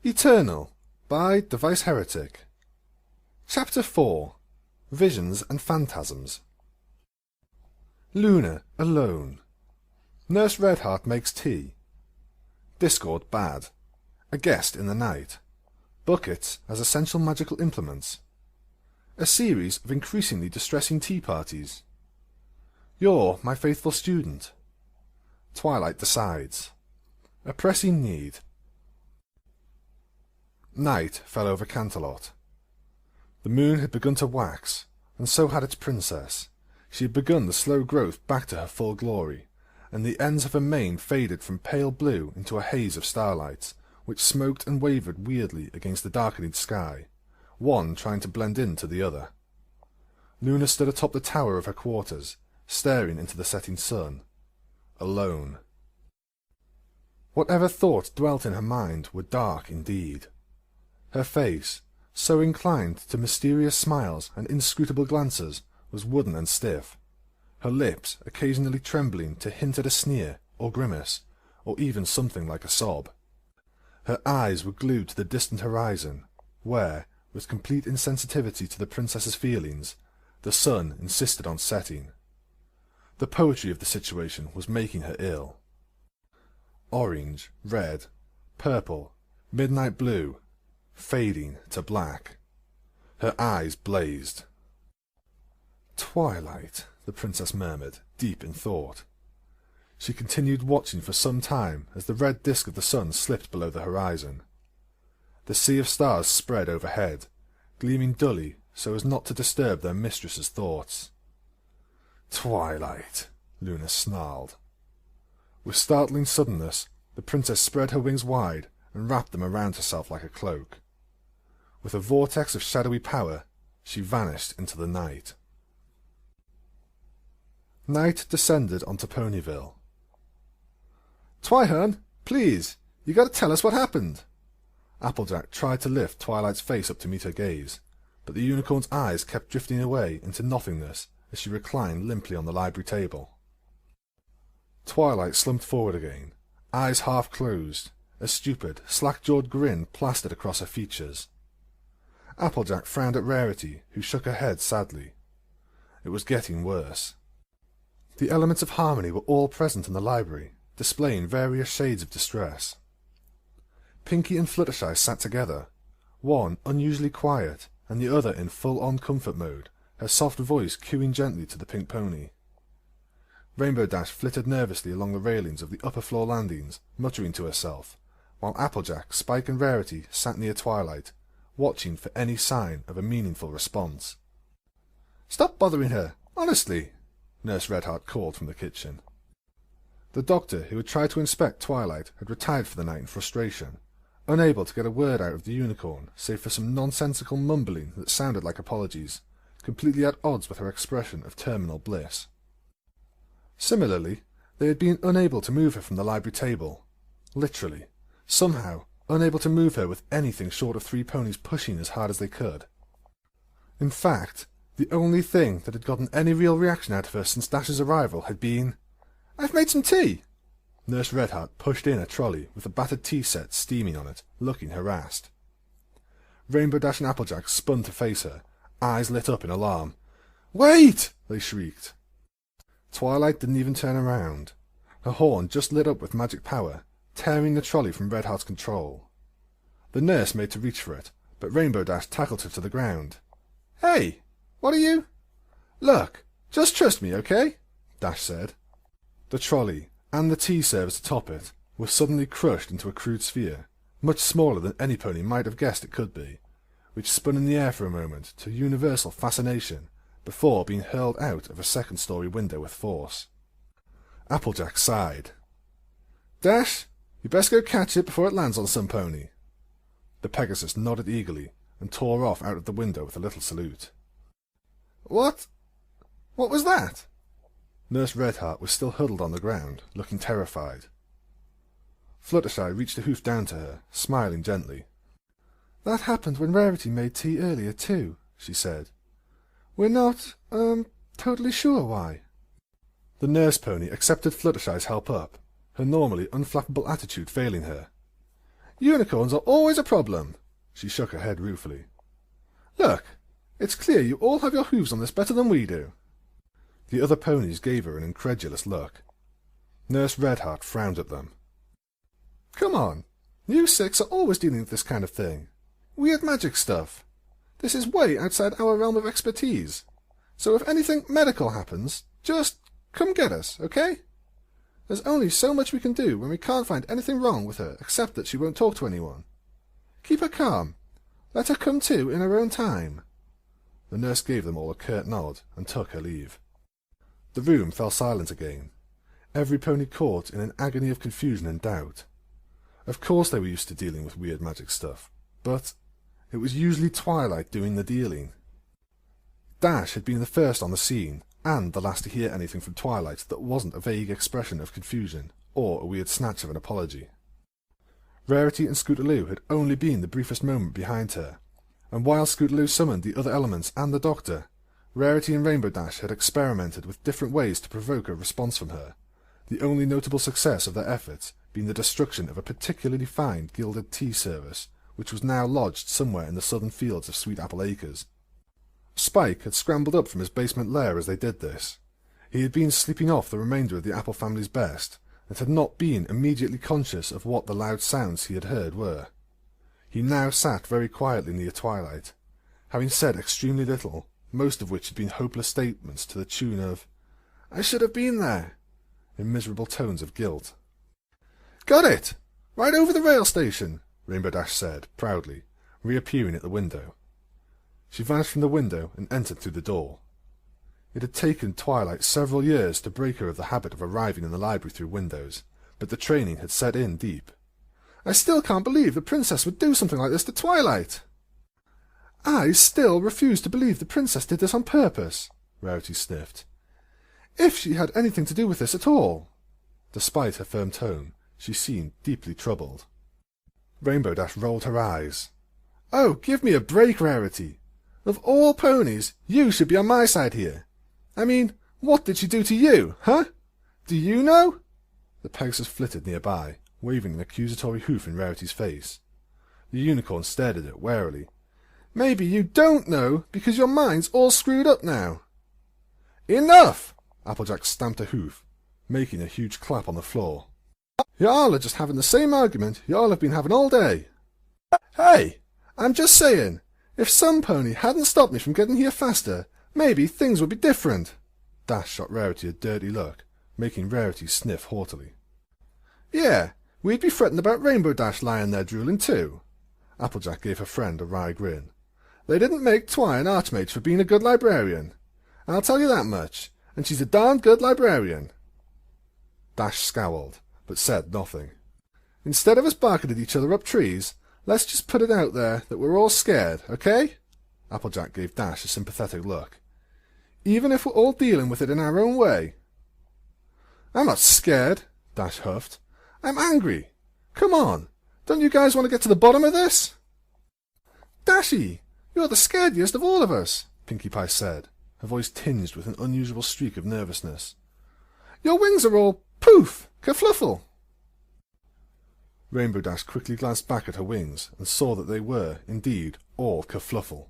Eternal by Device Heretic. Chapter 4. Visions and Phantasms. Luna alone. Nurse Redheart makes tea. Discord bad. A guest in the night. Buckets as essential magical implements. A series of increasingly distressing tea parties. You're my faithful student. Twilight decides. A pressing need. Night fell over Canterlot. The moon had begun to wax, and so had its princess. She had begun the slow growth back to her full glory, and the ends of her mane faded from pale blue into a haze of starlights, which smoked and wavered weirdly against the darkening sky, one trying to blend into the other. Luna stood atop the tower of her quarters, staring into the setting sun, alone. Whatever thoughts dwelt in her mind were dark indeed. Her face, so inclined to mysterious smiles and inscrutable glances, was wooden and stiff, her lips occasionally trembling to hint at a sneer or grimace, or even something like a sob. Her eyes were glued to the distant horizon, where, with complete insensitivity to the princess's feelings, the sun insisted on setting. The poetry of the situation was making her ill. Orange, red, purple, midnight blue, fading to black. Her eyes blazed. "Twilight," the princess murmured, deep in thought. She continued watching for some time as the red disk of the sun slipped below the horizon. The sea of stars spread overhead, gleaming dully so as not to disturb their mistress's thoughts. "Twilight," Luna snarled. With startling suddenness, the princess spread her wings wide and wrapped them around herself like a cloak. With a vortex of shadowy power, she vanished into the night. Night descended onto Ponyville. "Twihern, please, you gotta tell us what happened." Applejack tried to lift Twilight's face up to meet her gaze, but the unicorn's eyes kept drifting away into nothingness as she reclined limply on the library table. Twilight slumped forward again, eyes half closed, a stupid, slack-jawed grin plastered across her features. Applejack frowned at Rarity, who shook her head sadly. It was getting worse. The elements of harmony were all present in the library, displaying various shades of distress. Pinky and Fluttershy sat together, one unusually quiet, and the other in full-on comfort mode, her soft voice cooing gently to the pink pony. Rainbow Dash flitted nervously along the railings of the upper-floor landings, muttering to herself, while Applejack, Spike and Rarity sat near Twilight, watching for any sign of a meaningful response. "Stop bothering her, honestly," Nurse Redheart called from the kitchen. The doctor, who had tried to inspect Twilight, had retired for the night in frustration, unable to get a word out of the unicorn save for some nonsensical mumbling that sounded like apologies, completely at odds with her expression of terminal bliss. Similarly, they had been unable to move her from the library table. Literally, somehow, unable to move her with anything short of three ponies pushing as hard as they could. In fact, the only thing that had gotten any real reaction out of her since Dash's arrival had been, "I've made some tea!" Nurse Redheart pushed in a trolley with a battered tea set steaming on it, looking harassed. Rainbow Dash and Applejack spun to face her, eyes lit up in alarm. "Wait!" they shrieked. Twilight didn't even turn around. Her horn just lit up with magic power, tearing the trolley from Redheart's control. The nurse made to reach for it, but Rainbow Dash tackled her to the ground. "Hey! What are you—" "Look, just trust me, okay?" Dash said. The trolley, and the tea service atop it, were suddenly crushed into a crude sphere, much smaller than any pony might have guessed it could be, which spun in the air for a moment to universal fascination before being hurled out of a second-story window with force. Applejack sighed. "Dash, you best go catch it before it lands on some pony." The Pegasus nodded eagerly and tore off out of the window with a little salute. What was that?" Nurse Redheart was still huddled on the ground, looking terrified. Fluttershy reached a hoof down to her, smiling gently. "That happened when Rarity made tea earlier, too," she said. "We're not, totally sure why." The nurse pony accepted Fluttershy's help up, her normally unflappable attitude failing her. Unicorns are always a problem. She shook her head ruefully. Look, it's clear you all have your hooves on this better than we do. The other ponies gave her an incredulous look. Nurse Redheart frowned at them. Come on, you six are always dealing with this kind of thing. Weird magic stuff. This is way outside our realm of expertise. So if anything medical happens, just come get us, okay? There's only so much we can do when we can't find anything wrong with her except that she won't talk to anyone. Keep her calm. Let her come to in her own time. The nurse gave them all a curt nod and took her leave. The room fell silent again, every pony caught in an agony of confusion and doubt. Of course they were used to dealing with weird magic stuff, but it was usually Twilight doing the dealing. Dash had been the first on the scene, and the last to hear anything from Twilight that wasn't a vague expression of confusion, or a weird snatch of an apology. Rarity and Scootaloo had only been the briefest moment behind her, and while Scootaloo summoned the other elements and the Doctor, Rarity and Rainbow Dash had experimented with different ways to provoke a response from her, the only notable success of their efforts being the destruction of a particularly fine gilded tea service, which was now lodged somewhere in the southern fields of Sweet Apple Acres. Spike had scrambled up from his basement lair as they did this. He had been sleeping off the remainder of the Apple family's best, and had not been immediately conscious of what the loud sounds he had heard were. He now sat very quietly near Twilight, having said extremely little, most of which had been hopeless statements to the tune of, "I should have been there," in miserable tones of guilt. "Got it! Right over the rail station," Rainbow Dash said, proudly, reappearing at the window. She vanished from the window and entered through the door. It had taken Twilight several years to break her of the habit of arriving in the library through windows, but the training had set in deep. "I still can't believe the princess would do something like this to Twilight." "I still refuse to believe the princess did this on purpose," Rarity sniffed. "If she had anything to do with this at all." Despite her firm tone, she seemed deeply troubled. Rainbow Dash rolled her eyes. "Oh, give me a break, Rarity. Of all ponies, you should be on my side here. I mean, what did she do to you, huh? Do you know?" The Pegasus flitted nearby, waving an accusatory hoof in Rarity's face. The unicorn stared at it warily. "Maybe you don't know, because your mind's all screwed up now." "Enough!" Applejack stamped a hoof, making a huge clap on the floor. "Y'all are just having the same argument y'all have been having all day. Hey, I'm just saying, if some pony hadn't stopped me from getting here faster, maybe things would be different." Dash shot Rarity a dirty look, making Rarity sniff haughtily. "Yeah, we'd be fretting about Rainbow Dash lying there drooling too." Applejack gave her friend a wry grin. "They didn't make Twi an archmage for being a good librarian. I'll tell you that much, and she's a darned good librarian." Dash scowled, but said nothing. "Instead of us barking at each other up trees, let's just put it out there that we're all scared, okay?" Applejack gave Dash a sympathetic look. "Even if we're all dealing with it in our own way." "I'm not scared," Dash huffed. "I'm angry. Come on, don't you guys want to get to the bottom of this?" "Dashy, you're the scariest of all of us," Pinkie Pie said, her voice tinged with an unusual streak of nervousness. "Your wings are all poof, kerfluffle." Rainbow Dash quickly glanced back at her wings and saw that they were, indeed, all kerfluffle.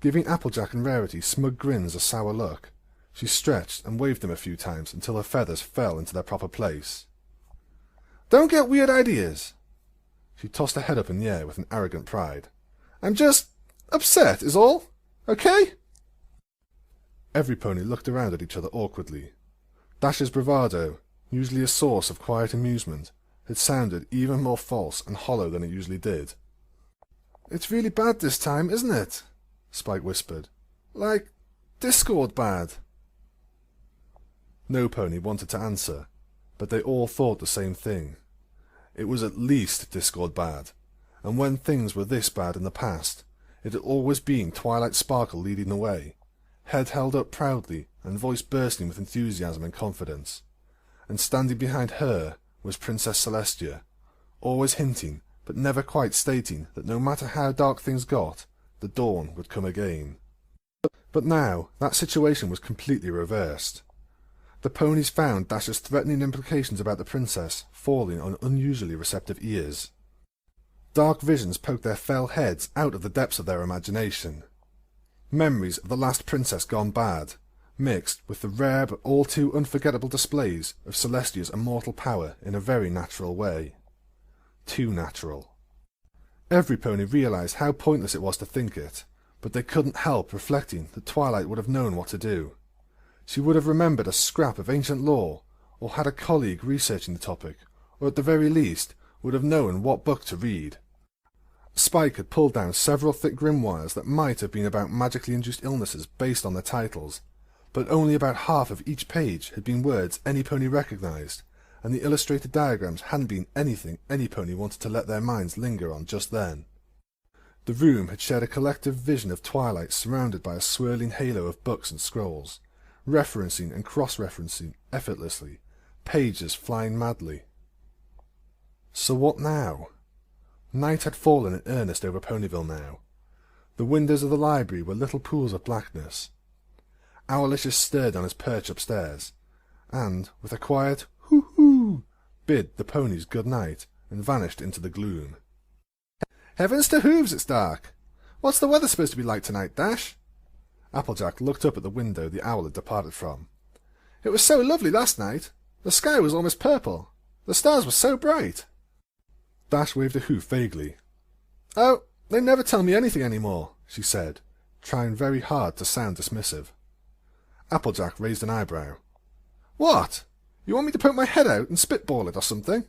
Giving Applejack and Rarity smug grins a sour look, she stretched and waved them a few times until her feathers fell into their proper place. "Don't get weird ideas." She tossed her head up in the air with an arrogant pride. "I'm just upset, is all. Okay?" Every pony looked around at each other awkwardly. Dash's bravado, usually a source of quiet amusement, had sounded even more false and hollow than it usually did. "It's really bad this time, isn't it?" Spike whispered. "Like, Discord bad." No pony wanted to answer, but they all thought the same thing. It was at least Discord bad, and when things were this bad in the past, it had always been Twilight Sparkle leading the way, head held up proudly and voice bursting with enthusiasm and confidence. And standing behind her was Princess Celestia, always hinting, but never quite stating, that no matter how dark things got, the dawn would come again. But now that situation was completely reversed. The ponies found Dash's threatening implications about the princess falling on unusually receptive ears. Dark visions poked their fell heads out of the depths of their imagination. Memories of the last princess gone bad, mixed with the rare but all too unforgettable displays of Celestia's immortal power in a very natural way. Too natural. Everypony realised how pointless it was to think it, but they couldn't help reflecting that Twilight would have known what to do. She would have remembered a scrap of ancient lore, or had a colleague researching the topic, or at the very least would have known what book to read. Spike had pulled down several thick grimoires that might have been about magically induced illnesses based on their titles, but only about half of each page had been words any pony recognised, and the illustrated diagrams hadn't been anything any pony wanted to let their minds linger on just then. The room had shared a collective vision of Twilight surrounded by a swirling halo of books and scrolls, referencing and cross-referencing effortlessly, pages flying madly. So what now? Night had fallen in earnest over Ponyville now. The windows of the library were little pools of blackness. Owlicious stirred on his perch upstairs, and, with a quiet hoo-hoo, bid the ponies good night, and vanished into the gloom. "Heavens to hooves, it's dark! What's the weather supposed to be like tonight, Dash?" Applejack looked up at the window the owl had departed from. "It was so lovely last night. The sky was almost purple. The stars were so bright." Dash waved a hoof vaguely. "Oh, they never tell me anything any more," she said, trying very hard to sound dismissive. Applejack raised an eyebrow. "What? You want me to poke my head out and spitball it or something?"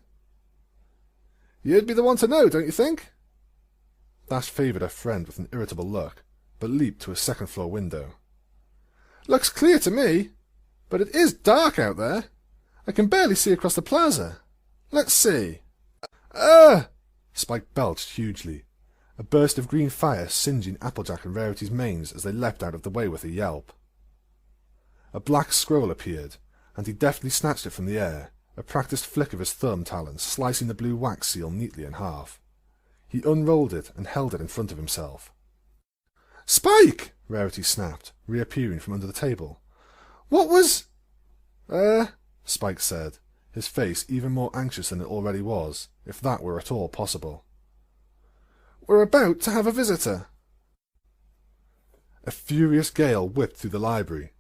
"You'd be the one to know, don't you think?" Dash favoured her friend with an irritable look, but leaped to a second-floor window. "Looks clear to me, but it is dark out there. I can barely see across the plaza. Let's see. Spike belched hugely, a burst of green fire singeing Applejack and Rarity's manes as they leapt out of the way with a yelp. A black scroll appeared, and he deftly snatched it from the air, a practised flick of his thumb talons slicing the blue wax seal neatly in half. He unrolled it and held it in front of himself. "Spike!" Rarity snapped, reappearing from under the table. "What was—" Spike said, his face even more anxious than it already was, if that were at all possible. "We're about to have a visitor." A furious gale whipped through the library.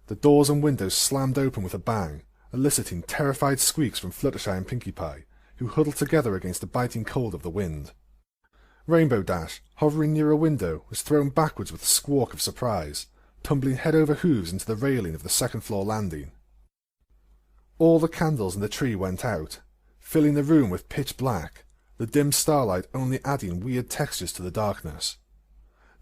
The doors and windows slammed open with a bang, eliciting terrified squeaks from Fluttershy and Pinkie Pie, who huddled together against the biting cold of the wind. Rainbow Dash, hovering near a window, was thrown backwards with a squawk of surprise, tumbling head over hooves into the railing of the second-floor landing. All the candles in the tree went out, filling the room with pitch black, the dim starlight only adding weird textures to the darkness.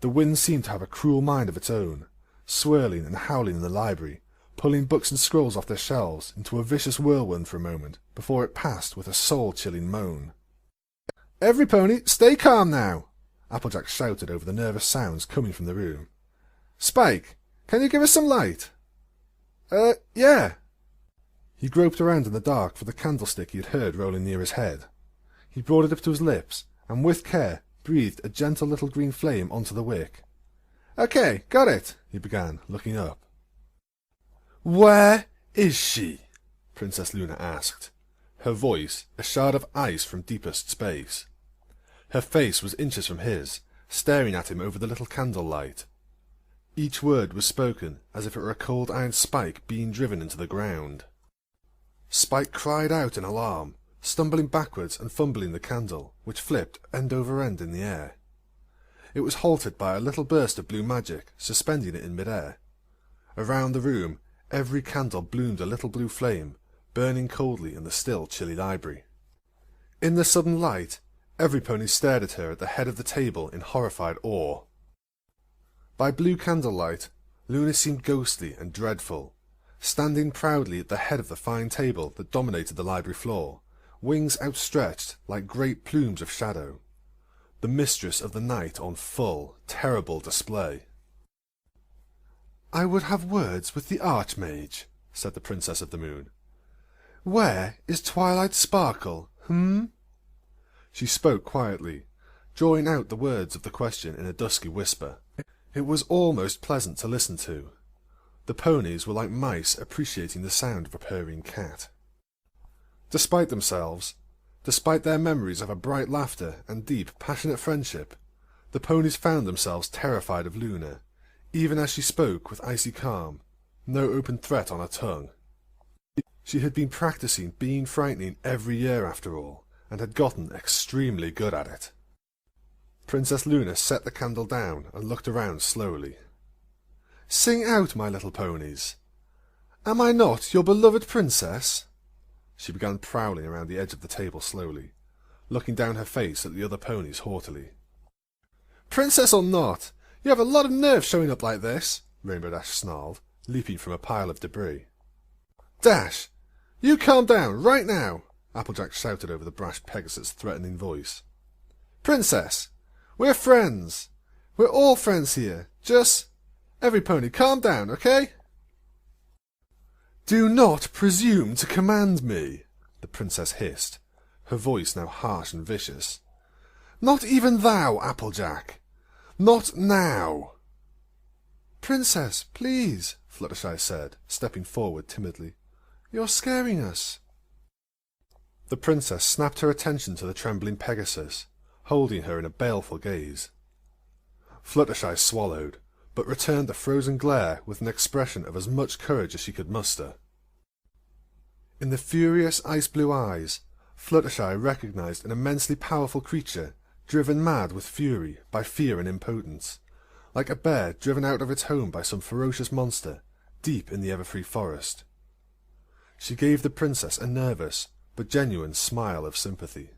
The wind seemed to have a cruel mind of its own, swirling and howling in the library, pulling books and scrolls off their shelves into a vicious whirlwind for a moment before it passed with a soul-chilling moan. "Everypony, stay calm now!" Applejack shouted over the nervous sounds coming from the room. "Spike, can you give us some light?" Yeah." He groped around in the dark for the candlestick he had heard rolling near his head. He brought it up to his lips, and with care breathed a gentle little green flame onto the wick. "Okay, got it," he began, looking up. "Where is she?" Princess Luna asked, her voice a shard of ice from deepest space. Her face was inches from his, staring at him over the little candlelight. Each word was spoken as if it were a cold iron spike being driven into the ground. Spike cried out in alarm, stumbling backwards and fumbling the candle, which flipped end over end in the air. It was halted by a little burst of blue magic, suspending it in mid-air. Around the room, every candle bloomed a little blue flame, burning coldly in the still, chilly library. In the sudden light, Everypony stared at her at the head of the table in horrified awe. By blue candlelight, Luna seemed ghostly and dreadful, standing proudly at the head of the fine table that dominated the library floor, wings outstretched like great plumes of shadow. The mistress of the night on full, terrible display. "I would have words with the Archmage," said the Princess of the Moon. "Where is Twilight Sparkle, She spoke quietly, drawing out the words of the question in a dusky whisper. It was almost pleasant to listen to. The ponies were like mice appreciating the sound of a purring cat. Despite Despite their memories of a bright laughter and deep, passionate friendship, the ponies found themselves terrified of Luna, even as she spoke with icy calm, no open threat on her tongue. She had been practicing being frightening every year after all, and had gotten extremely good at it. Princess Luna set the candle down and looked around slowly. "Sing out, my little ponies. Am I not your beloved princess?" She began prowling around the edge of the table slowly, looking down her face at the other ponies haughtily. "Princess or not, you have a lot of nerve showing up like this," Rainbow Dash snarled, leaping from a pile of debris. "Dash! You calm down, right now!" Applejack shouted over the brash Pegasus' threatening voice. "Princess, we're friends. We're all friends here. Just... every pony, calm down, okay?" "Do not presume to command me," the princess hissed, her voice now harsh and vicious. "Not even thou, Applejack. Not now." "Princess, please," Fluttershy said, stepping forward timidly. "You're scaring us." The princess snapped her attention to the trembling Pegasus, holding her in a baleful gaze. Fluttershy swallowed, but returned the frozen glare with an expression of as much courage as she could muster. In the furious ice-blue eyes, Fluttershy recognized an immensely powerful creature, driven mad with fury by fear and impotence, like a bear driven out of its home by some ferocious monster, deep in the Everfree forest. She gave the princess a nervous, but genuine smile of sympathy.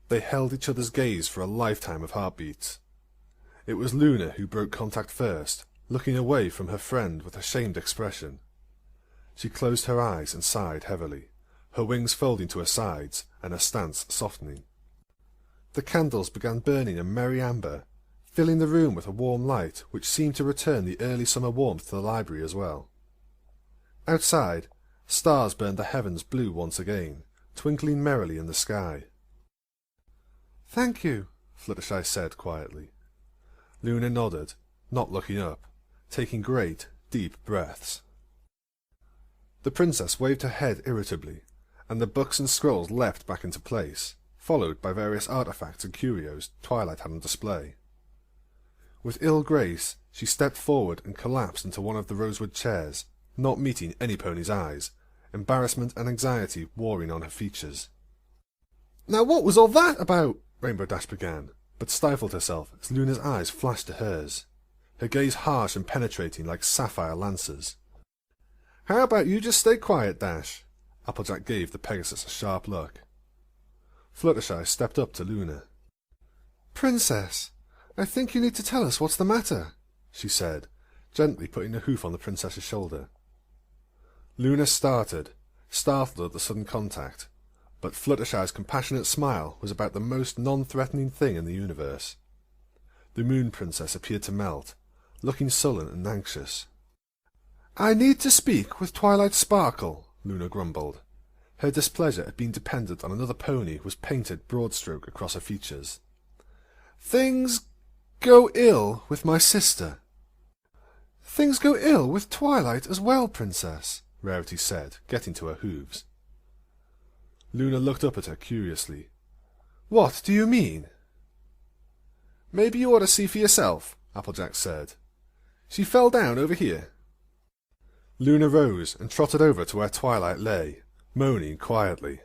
They held each other's gaze for a lifetime of heartbeats. It was Luna who broke contact first, looking away from her friend with a shamed expression. She closed her eyes and sighed heavily, her wings folding to her sides and her stance softening. The candles began burning a merry amber, filling the room with a warm light which seemed to return the early summer warmth to the library as well. Outside, stars burned the heavens blue once again, twinkling merrily in the sky. "Thank you," Fluttershy said quietly. Luna nodded, not looking up, taking great, deep breaths. The princess waved her head irritably, and the books and scrolls leapt back into place, followed by various artifacts and curios Twilight had on display. With ill grace, she stepped forward and collapsed into one of the rosewood chairs, not meeting any pony's eyes, embarrassment and anxiety warring on her features. "Now what was all that about?" Rainbow Dash began, but stifled herself as Luna's eyes flashed to hers, her gaze harsh and penetrating like sapphire lances. "How about you just stay quiet, Dash?" Applejack gave the Pegasus a sharp look. Fluttershy stepped up to Luna. "Princess, I think you need to tell us what's the matter," she said, gently putting a hoof on the princess's shoulder. Luna started, startled at the sudden contact, but Fluttershy's compassionate smile was about the most non-threatening thing in the universe. The Moon Princess appeared to melt, looking sullen and anxious. "I need to speak with Twilight Sparkle," Luna grumbled. Her displeasure at being dependent on another pony was painted broad-stroke across her features. "Things go ill with my sister." "Things go ill with Twilight as well, Princess," Rarity said, getting to her hooves. Luna looked up at her curiously. "What do you mean?" "Maybe you ought to see for yourself," Applejack said. "She fell down over here." Luna rose and trotted over to where Twilight lay, moaning quietly.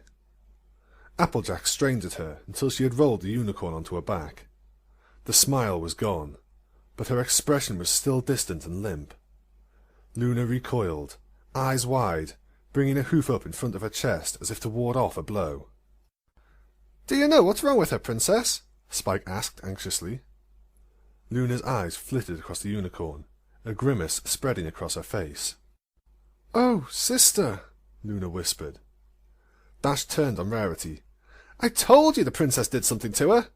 Applejack strained at her until she had rolled the unicorn onto her back. The smile was gone, but her expression was still distant and limp. Luna recoiled, eyes wide, bringing a hoof up in front of her chest as if to ward off a blow. "Do you know what's wrong with her, Princess?" Spike asked anxiously. Luna's eyes flitted across the unicorn, a grimace spreading across her face. "Oh, sister," Luna whispered. Dash turned on Rarity. "I told you the princess did something to her!"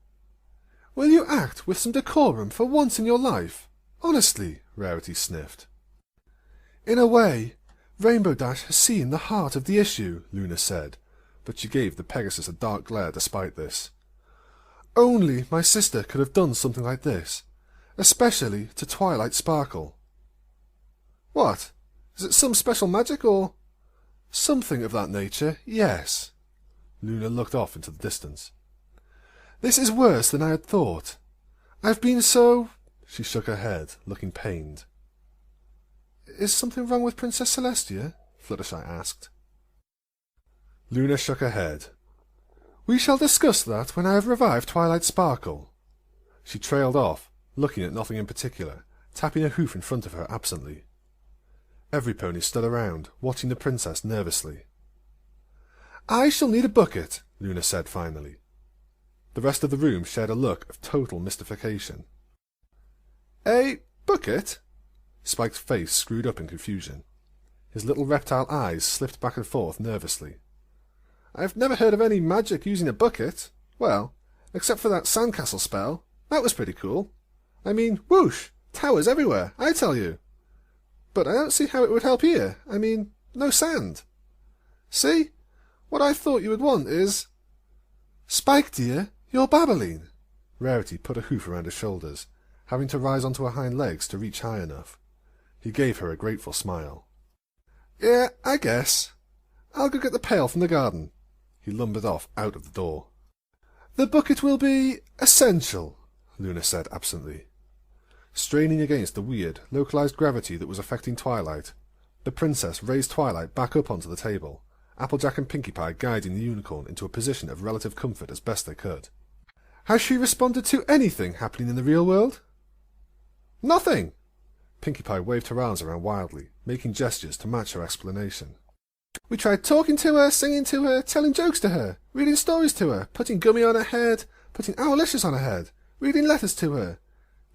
"Will you act with some decorum for once in your life? Honestly," Rarity sniffed. "In a way, Rainbow Dash has seen the heart of the issue," Luna said, but she gave the Pegasus a dark glare despite this. "Only my sister could have done something like this, especially to Twilight Sparkle." "What? Is it some special magic, or—" "Something of that nature, yes." Luna looked off into the distance. "This is worse than I had thought. I've been so—" She shook her head, looking pained. "Is something wrong with Princess Celestia?" Fluttershy asked. Luna shook her head. "We shall discuss that when I have revived Twilight Sparkle." She trailed off, looking at nothing in particular, tapping a hoof in front of her absently. Everypony stood around, watching the princess nervously. "I shall need a bucket," Luna said finally. The rest of the room shared a look of total mystification. "A bucket?" Spike's face screwed up in confusion. His little reptile eyes slipped back and forth nervously. "I've never heard of any magic using a bucket. Well, except for that sandcastle spell. That was pretty cool. I mean, whoosh! Towers everywhere, I tell you. But I don't see how it would help here. I mean, no sand. See? What I thought you would want is—" "Spike, dear, you're babbling." Rarity put a hoof around his shoulders, having to rise onto her hind legs to reach high enough. He gave her a grateful smile. "Yeah, I guess. I'll go get the pail from the garden." He lumbered off out of the door. "The bucket will be essential," Luna said absently. Straining against the weird, localized gravity that was affecting Twilight, the princess raised Twilight back up onto the table, Applejack and Pinkie Pie guiding the unicorn into a position of relative comfort as best they could. "Has she responded to anything happening in the real world?" "Nothing!" Pinkie Pie waved her arms around wildly, making gestures to match her explanation. "We tried talking to her, singing to her, telling jokes to her, reading stories to her, putting gummy on her head, putting Owlicious on her head, reading letters to her.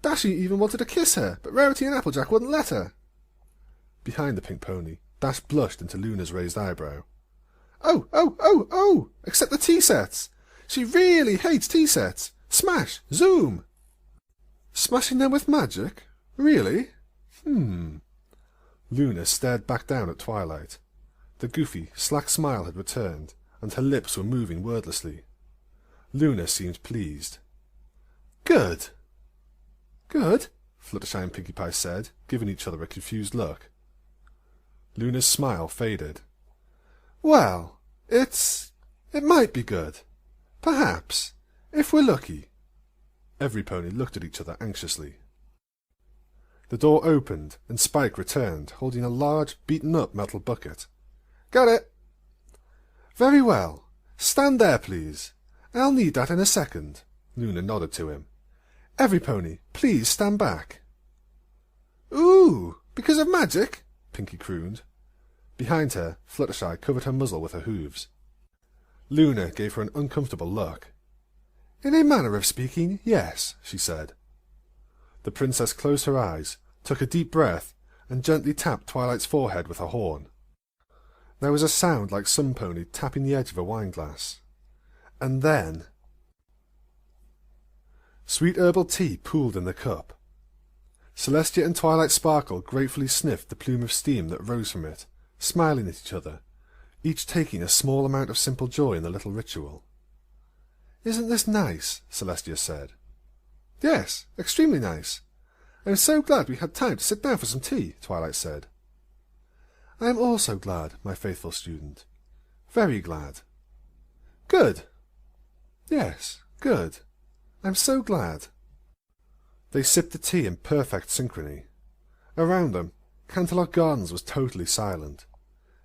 Dashy even wanted to kiss her, but Rarity and Applejack wouldn't let her." Behind the pink pony, Dash blushed into Luna's raised eyebrow. Oh! Except the tea sets! She really hates tea sets! Smash! Zoom!" "Smashing them with magic? Really? Luna stared back down at Twilight. The goofy, slack smile had returned, and her lips were moving wordlessly. Luna seemed pleased. "Good." "Good?" Fluttershy and Pinkie Pie said, giving each other a confused look. Luna's smile faded. "Well, it might be good. Perhaps, if we're lucky." Everypony looked at each other anxiously. The door opened, and Spike returned, holding a large, beaten-up metal bucket. "Got it." "Very well. Stand there, please. I'll need that in a second." Luna nodded to him. "Everypony, please stand back." "Ooh, because of magic?" Pinkie crooned. Behind her, Fluttershy covered her muzzle with her hooves. Luna gave her an uncomfortable look. "In a manner of speaking, yes," she said. The princess closed her eyes, took a deep breath, and gently tapped Twilight's forehead with her horn. There was a sound like some pony tapping the edge of a wineglass. And then... Sweet herbal tea pooled in the cup. Celestia and Twilight Sparkle gratefully sniffed the plume of steam that rose from it, smiling at each other, each taking a small amount of simple joy in the little ritual. "Isn't this nice?" Celestia said. "Yes, extremely nice. I'm so glad we had time to sit down for some tea," Twilight said. "I am also glad, my faithful student. Very glad." "Good." "Yes, good. I'm so glad." They sipped the tea in perfect synchrony. Around them, Canterlot Gardens was totally silent.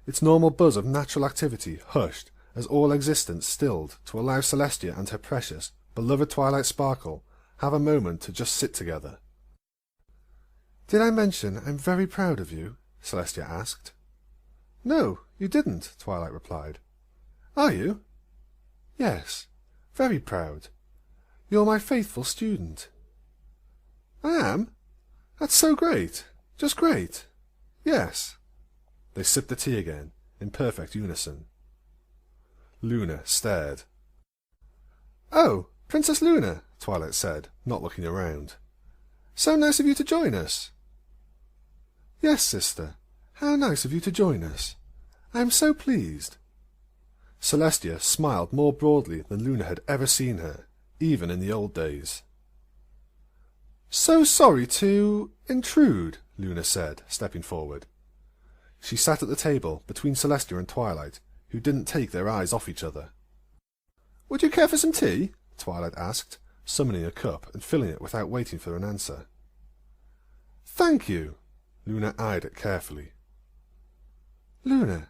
Its normal buzz of natural activity hushed as all existence stilled to allow Celestia and her precious, beloved Twilight Sparkle have a moment to just sit together. "Did I mention I'm very proud of you?" Celestia asked. "No, you didn't," Twilight replied. "Are you?" "Yes, very proud. You're my faithful student." "I am? That's so great. Just great. Yes." They sipped the tea again, in perfect unison. Luna stared. "Oh, Princess Luna," Twilight said, not looking around. "So nice of you to join us." "Yes, sister. How nice of you to join us. I'm so pleased." Celestia smiled more broadly than Luna had ever seen her, even in the old days. "So sorry to intrude," Luna said, stepping forward. She sat at the table between Celestia and Twilight, who didn't take their eyes off each other. Would you care for some tea? Twilight asked, summoning a cup and filling it without waiting for an answer. Thank you. Luna eyed it carefully. Luna,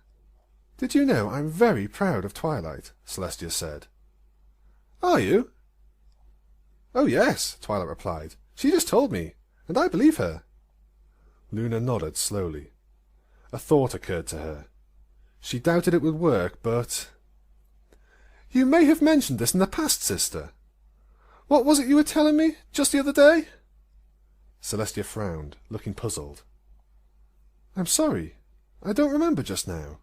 did you know I'm very proud of Twilight? Celestia said. Are you? Oh yes, Twilight replied. She just told me, and I believe her. Luna nodded slowly. A thought occurred to her. She doubted it would work, but... You may have mentioned this in the past, sister. What was it you were telling me just the other day? Celestia frowned, looking puzzled. I'm sorry. I don't remember just now.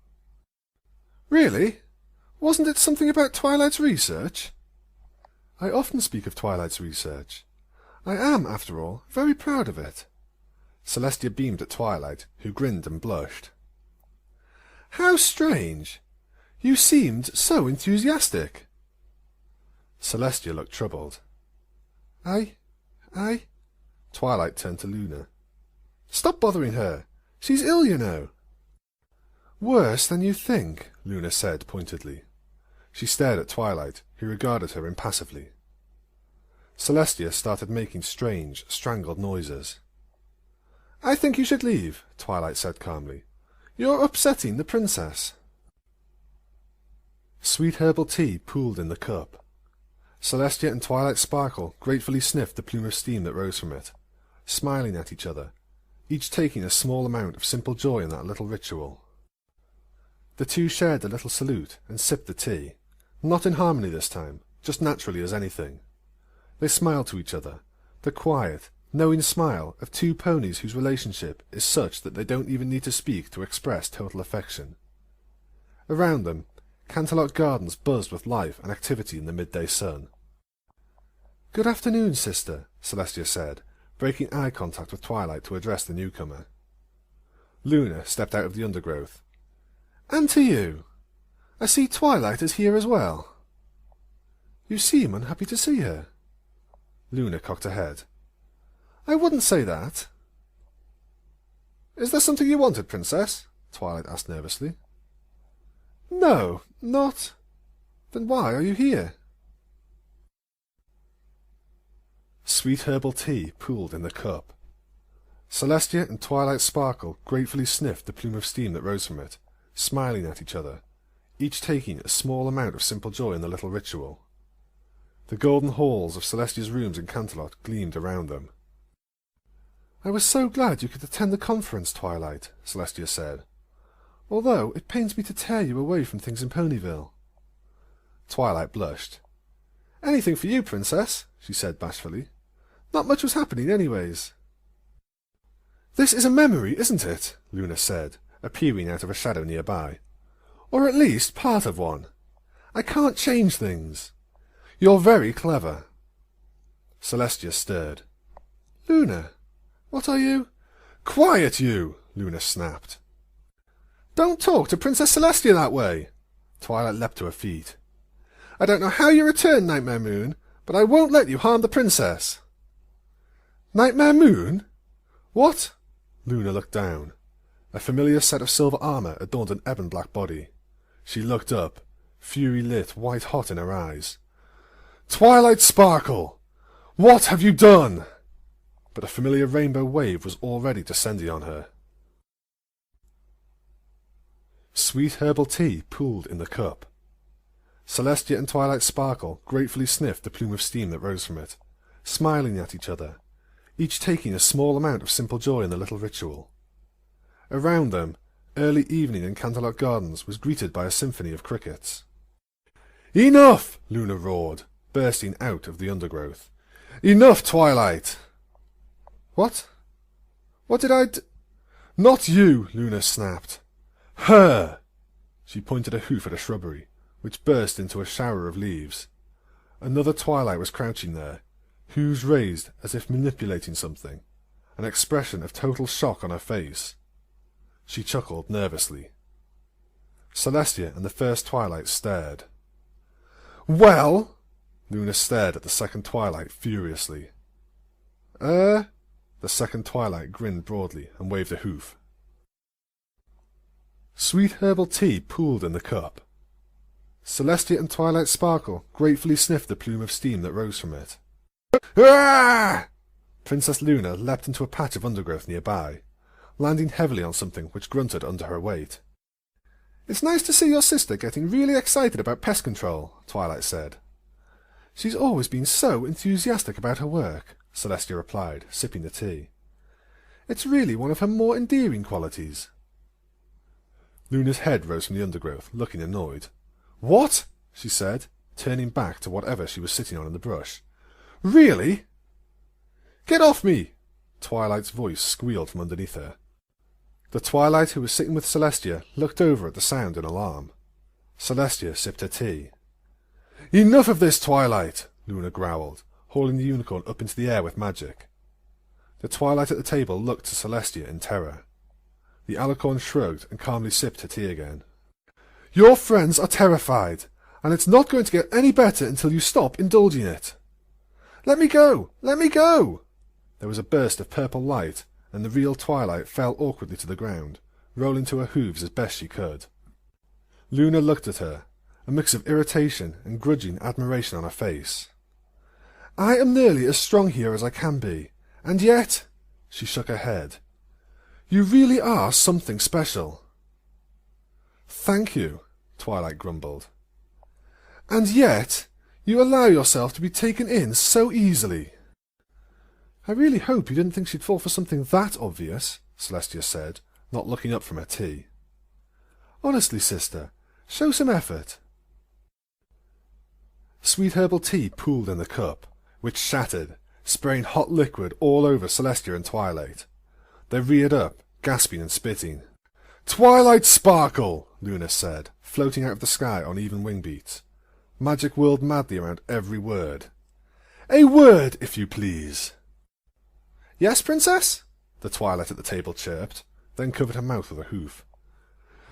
Really? Wasn't it something about Twilight's research? I often speak of Twilight's research. I am, after all, very proud of it. Celestia beamed at Twilight, who grinned and blushed. How strange! You seemed so enthusiastic. Celestia looked troubled. I... Twilight turned to Luna. Stop bothering her. She's ill, you know. Worse than you think, Luna said pointedly. She stared at Twilight, who regarded her impassively. Celestia started making strange, strangled noises. I think you should leave, Twilight said calmly. You're upsetting the princess. Sweet herbal tea pooled in the cup. Celestia and Twilight Sparkle gratefully sniffed the plume of steam that rose from it, smiling at each other, each taking a small amount of simple joy in that little ritual. The two shared a little salute and sipped the tea, not in harmony this time, just naturally as anything. They smiled to each other, the quiet, knowing smile of two ponies whose relationship is such that they don't even need to speak to express total affection. Around them, Canterlot Gardens buzzed with life and activity in the midday sun. Good afternoon, sister, Celestia said, breaking eye contact with Twilight to address the newcomer. Luna stepped out of the undergrowth. And to you. I see Twilight is here as well. You seem unhappy to see her. Luna cocked her head. I wouldn't say that. Is there something you wanted, Princess? Twilight asked nervously. No, not. Then why are you here? Sweet herbal tea pooled in the cup. Celestia and Twilight Sparkle gratefully sniffed the plume of steam that rose from it, smiling at each other, each taking a small amount of simple joy in the little ritual. The golden halls of Celestia's rooms in Canterlot gleamed around them. I was so glad you could attend the conference, Twilight, Celestia said, although it pains me to tear you away from things in Ponyville. Twilight blushed. Anything for you, Princess, she said bashfully. Not much was happening anyways. This is a memory, isn't it? Luna said, appearing out of a shadow nearby. Or at least part of one. I can't change things. You're very clever. Celestia stirred. Luna, what are you? Quiet, you! Luna snapped. Don't talk to Princess Celestia that way! Twilight leapt to her feet. I don't know how you return, Nightmare Moon, but I won't let you harm the princess. Nightmare Moon? What? Luna looked down. A familiar set of silver armour adorned an ebon-black body. She looked up, fury lit white-hot in her eyes. Twilight Sparkle! What have you done? But a familiar rainbow wave was already descending on her. Sweet herbal tea pooled in the cup. Celestia and Twilight Sparkle gratefully sniffed the plume of steam that rose from it, smiling at each other, each taking a small amount of simple joy in the little ritual. Around them, early evening in Canterlot Gardens was greeted by a symphony of crickets. Enough! Luna roared, bursting out of the undergrowth. Enough, Twilight! What? What did I Not you! Luna snapped. Her! She pointed a hoof at a shrubbery, which burst into a shower of leaves. Another Twilight was crouching there, hooves raised as if manipulating something, an expression of total shock on her face. She chuckled nervously. Celestia and the first Twilight stared. Well? Luna stared at the second Twilight furiously. The second Twilight grinned broadly and waved a hoof. Sweet herbal tea pooled in the cup. Celestia and Twilight Sparkle gratefully sniffed the plume of steam that rose from it. Ah! Princess Luna leapt into a patch of undergrowth nearby, landing heavily on something which grunted under her weight. "It's nice to see your sister getting really excited about pest control," Twilight said. "She's always been so enthusiastic about her work," Celestia replied, sipping the tea. "It's really one of her more endearing qualities." Luna's head rose from the undergrowth, looking annoyed. "What?" she said, turning back to whatever she was sitting on in the brush. "Really?" "Get off me!" Twilight's voice squealed from underneath her. The Twilight who was sitting with Celestia looked over at the sound in alarm. Celestia sipped her tea. "Enough of this, Twilight!" Luna growled, hauling the unicorn up into the air with magic. The Twilight at the table looked to Celestia in terror. The alicorn shrugged and calmly sipped her tea again. "Your friends are terrified, and it's not going to get any better until you stop indulging it. Let me go! Let me go!" There was a burst of purple light, and the real Twilight fell awkwardly to the ground, rolling to her hooves as best she could. Luna looked at her, a mix of irritation and grudging admiration on her face. "I am nearly as strong here as I can be, and yet—" she shook her head. "You really are something special." "Thank you," Twilight grumbled. "And yet you allow yourself to be taken in so easily." "I really hope you didn't think she'd fall for something that obvious," Celestia said, not looking up from her tea. "Honestly, sister, show some effort." Sweet herbal tea pooled in the cup, which shattered, spraying hot liquid all over Celestia and Twilight. They reared up, gasping and spitting. "Twilight Sparkle!" Luna said, floating out of the sky on even wing beats. Magic whirled madly around every word. "A word, if you please." "Yes, Princess?" the Twilight at the table chirped, then covered her mouth with a hoof.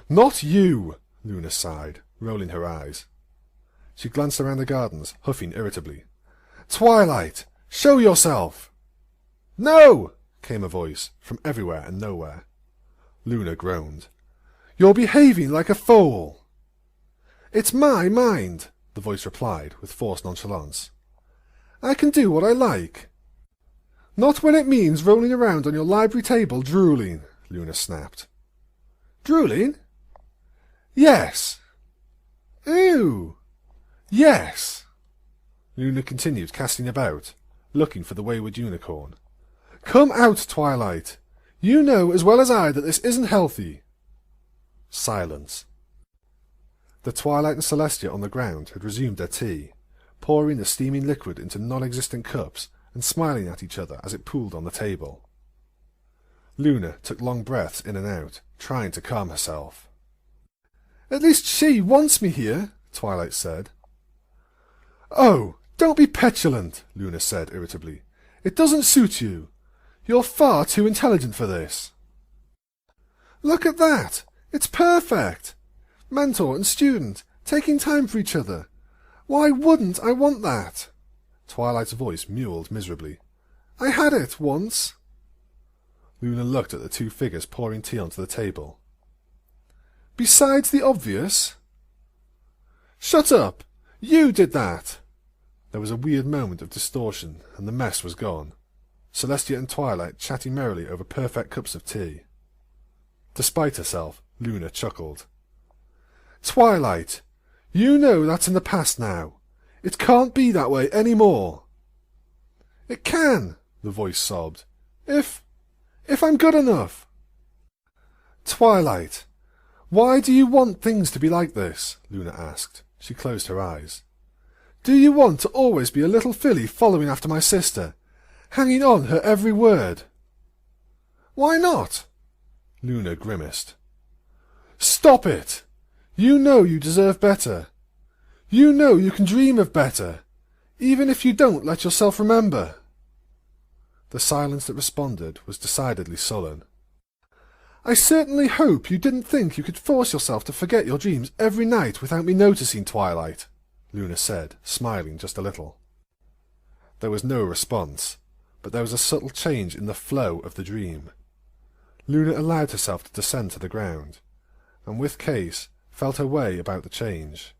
"Not you!" Luna sighed, rolling her eyes. She glanced around the gardens, huffing irritably. "Twilight! Show yourself!" "No!" came a voice, from everywhere and nowhere. Luna groaned. "You're behaving like a fool." "It's my mind," the voice replied, with forced nonchalance. "I can do what I like." "Not when it means rolling around on your library table drooling," Luna snapped. "Drooling?" "Yes." "Ew!" "Yes." Luna continued casting about, looking for the wayward unicorn. "Come out, Twilight. You know as well as I that this isn't healthy." Silence. The Twilight and Celestia on the ground had resumed their tea, pouring the steaming liquid into non-existent cups and smiling at each other as it pooled on the table. Luna took long breaths in and out, trying to calm herself. "At least she wants me here," Twilight said. "Oh, don't be petulant," Luna said irritably. "It doesn't suit you. You're far too intelligent for this." "Look at that! It's perfect! Mentor and student, taking time for each other. Why wouldn't I want that?" Twilight's voice mewled miserably. "I had it once." Luna looked at the two figures pouring tea onto the table. "Besides the obvious?" "Shut up! You did that!" There was a weird moment of distortion, and the mess was gone. Celestia and Twilight chatting merrily over perfect cups of tea. Despite herself, Luna chuckled. "Twilight, you know that's in the past now. It can't be that way any more." "It can," the voice sobbed. If I'm good enough." "Twilight, why do you want things to be like this?" Luna asked. She closed her eyes. "Do you want to always be a little filly following after my sister, hanging on her every word?" "Why not?" Luna grimaced. "Stop it! You know you deserve better. You know you can dream of better, even if you don't let yourself remember." The silence that responded was decidedly sullen. "I certainly hope you didn't think you could force yourself to forget your dreams every night without me noticing, Twilight," Luna said, smiling just a little. There was no response, but there was a subtle change in the flow of the dream. Luna allowed herself to descend to the ground, and with Case felt her way about the change.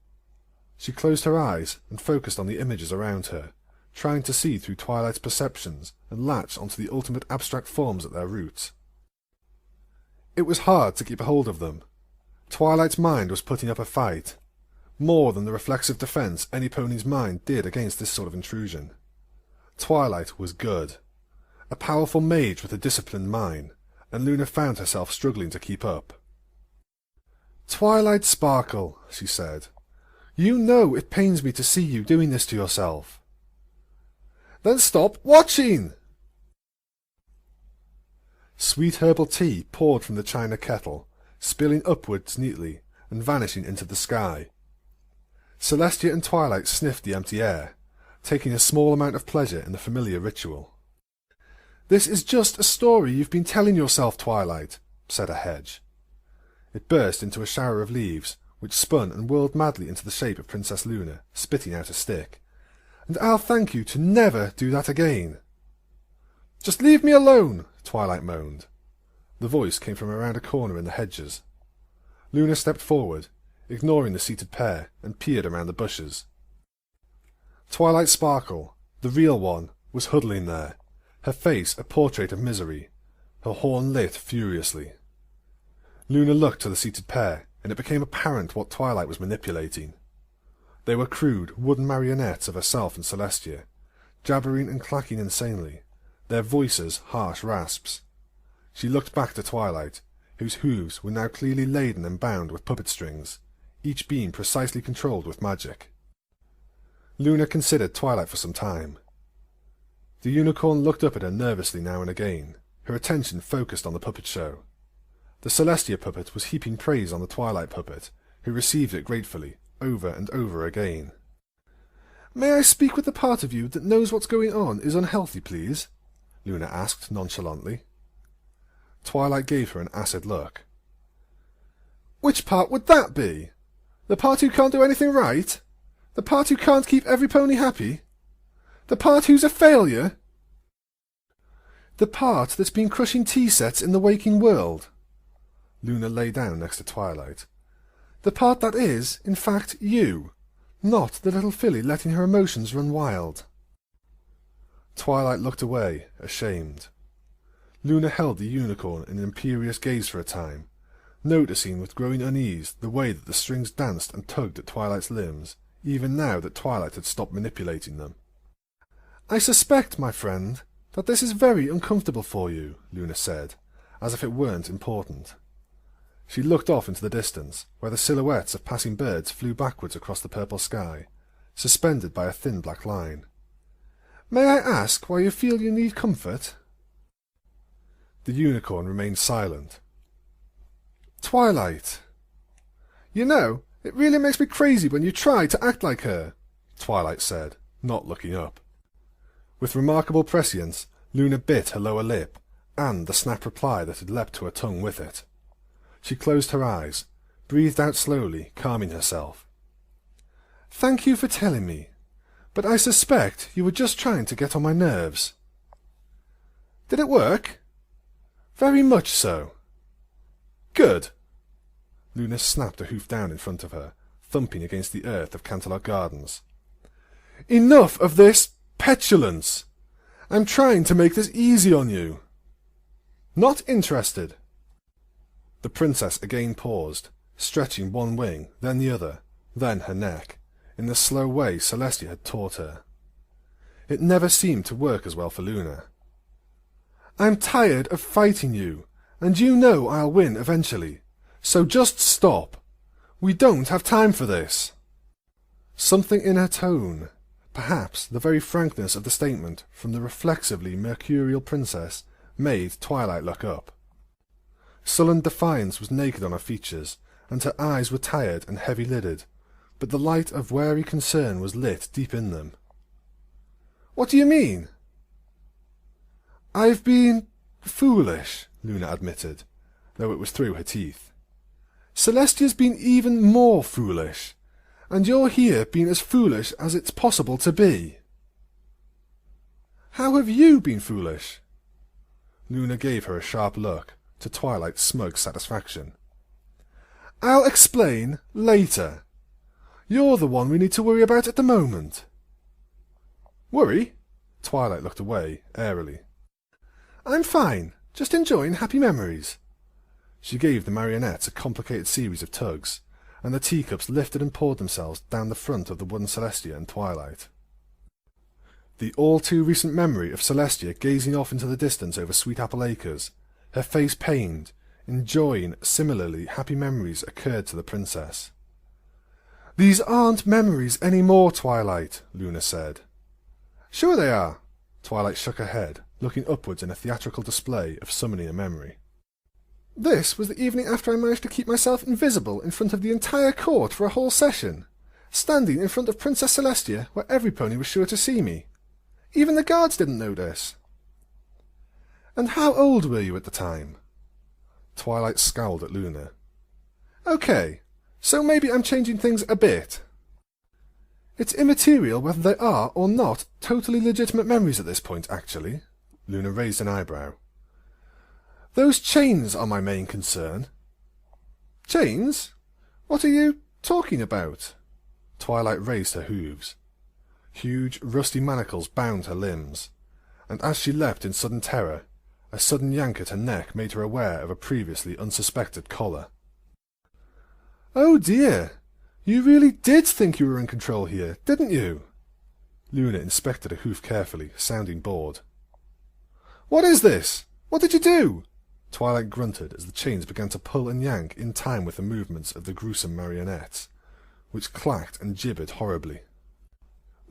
She closed her eyes and focused on the images around her, trying to see through Twilight's perceptions and latch onto the ultimate abstract forms at their roots. It was hard to keep a hold of them. Twilight's mind was putting up a fight, more than the reflexive defense any pony's mind did against this sort of intrusion. Twilight was good, a powerful mage with a disciplined mind, and Luna found herself struggling to keep up. "Twilight Sparkle," she said, "you know it pains me to see you doing this to yourself." "Then stop watching!" Sweet herbal tea poured from the china kettle, spilling upwards neatly and vanishing into the sky. Celestia and Twilight sniffed the empty air, taking a small amount of pleasure in the familiar ritual. "This is just a story you've been telling yourself, Twilight," said a hedge. It burst into a shower of leaves, which spun and whirled madly into the shape of Princess Luna, spitting out a stick. "And I'll thank you to never do that again." "Just leave me alone," Twilight moaned. The voice came from around a corner in the hedges. Luna stepped forward, ignoring the seated pair, and peered around the bushes. Twilight Sparkle, the real one, was huddling there, her face a portrait of misery, her horn lit furiously. Luna looked to the seated pair, and it became apparent what Twilight was manipulating. They were crude, wooden marionettes of herself and Celestia, jabbering and clacking insanely, their voices harsh rasps. She looked back to Twilight, whose hooves were now clearly laden and bound with puppet strings, each being precisely controlled with magic. Luna considered Twilight for some time. The unicorn looked up at her nervously now and again, her attention focused on the puppet show. The Celestia puppet was heaping praise on the Twilight puppet, who received it gratefully, over and over again. "May I speak with the part of you that knows what's going on is unhealthy, please?" Luna asked nonchalantly. Twilight gave her an acid look. "Which part would that be? The part who can't do anything right? The part who can't keep every pony happy? The part who's a failure? The part that's been crushing tea sets in the waking world?" Luna lay down next to Twilight. "The part that is, in fact, you, not the little filly letting her emotions run wild." Twilight looked away, ashamed. Luna held the unicorn in an imperious gaze for a time, noticing with growing unease the way that the strings danced and tugged at Twilight's limbs, even now that Twilight had stopped manipulating them. "I suspect, my friend, that this is very uncomfortable for you," Luna said, as if it weren't important. She looked off into the distance, where the silhouettes of passing birds flew backwards across the purple sky, suspended by a thin black line. "May I ask why you feel you need comfort?" The unicorn remained silent. "Twilight." "You know, it really makes me crazy when you try to act like her," Twilight said, not looking up. With remarkable prescience, Luna bit her lower lip, and the snap reply that had leapt to her tongue with it. She closed her eyes, breathed out slowly, calming herself. "Thank you for telling me, but I suspect you were just trying to get on my nerves." "Did it work?" "Very much so." "Good." Luna snapped a hoof down in front of her, thumping against the earth of Canterlot Gardens. "Enough of this petulance! I'm trying to make this easy on you." "Not interested." The princess again paused, stretching one wing, then the other, then her neck, in the slow way Celestia had taught her. It never seemed to work as well for Luna. "I'm tired of fighting you, and you know I'll win eventually, so just stop. We don't have time for this." Something in her tone, perhaps the very frankness of the statement from the reflexively mercurial princess, made Twilight look up. Sullen defiance was naked on her features, and her eyes were tired and heavy-lidded, but the light of wary concern was lit deep in them. "What do you mean?" "I've been foolish," Luna admitted, though it was through her teeth. "Celestia's been even more foolish, and you're here being as foolish as it's possible to be." "How have you been foolish?" Luna gave her a sharp look, to Twilight's smug satisfaction. "I'll explain later. You're the one we need to worry about at the moment. Worry? Twilight looked away, airily. I'm fine, just enjoying happy memories. She gave the marionettes a complicated series of tugs, and the teacups lifted and poured themselves down the front of the wooden Celestia and Twilight. The all-too-recent memory of Celestia gazing off into the distance over Sweet Apple Acres, her face pained, enjoying similarly happy memories occurred to the princess. These aren't memories any more, Twilight, Luna said. Sure they are. Twilight shook her head, looking upwards in a theatrical display of summoning a memory. This was the evening after I managed to keep myself invisible in front of the entire court for a whole session, standing in front of Princess Celestia where every pony was sure to see me. Even the guards didn't notice. And how old were you at the time? Twilight scowled at Luna. Okay, so maybe I'm changing things a bit. It's immaterial whether they are or not totally legitimate memories at this point, actually. Luna raised an eyebrow. Those chains are my main concern. Chains? What are you talking about? Twilight raised her hooves. Huge, rusty manacles bound her limbs, and as she leapt in sudden terror, a sudden yank at her neck made her aware of a previously unsuspected collar. Oh dear! You really did think you were in control here, didn't you? Luna inspected a hoof carefully, sounding bored. What is this? What did you do? Twilight grunted as the chains began to pull and yank in time with the movements of the gruesome marionettes, which clacked and gibbered horribly.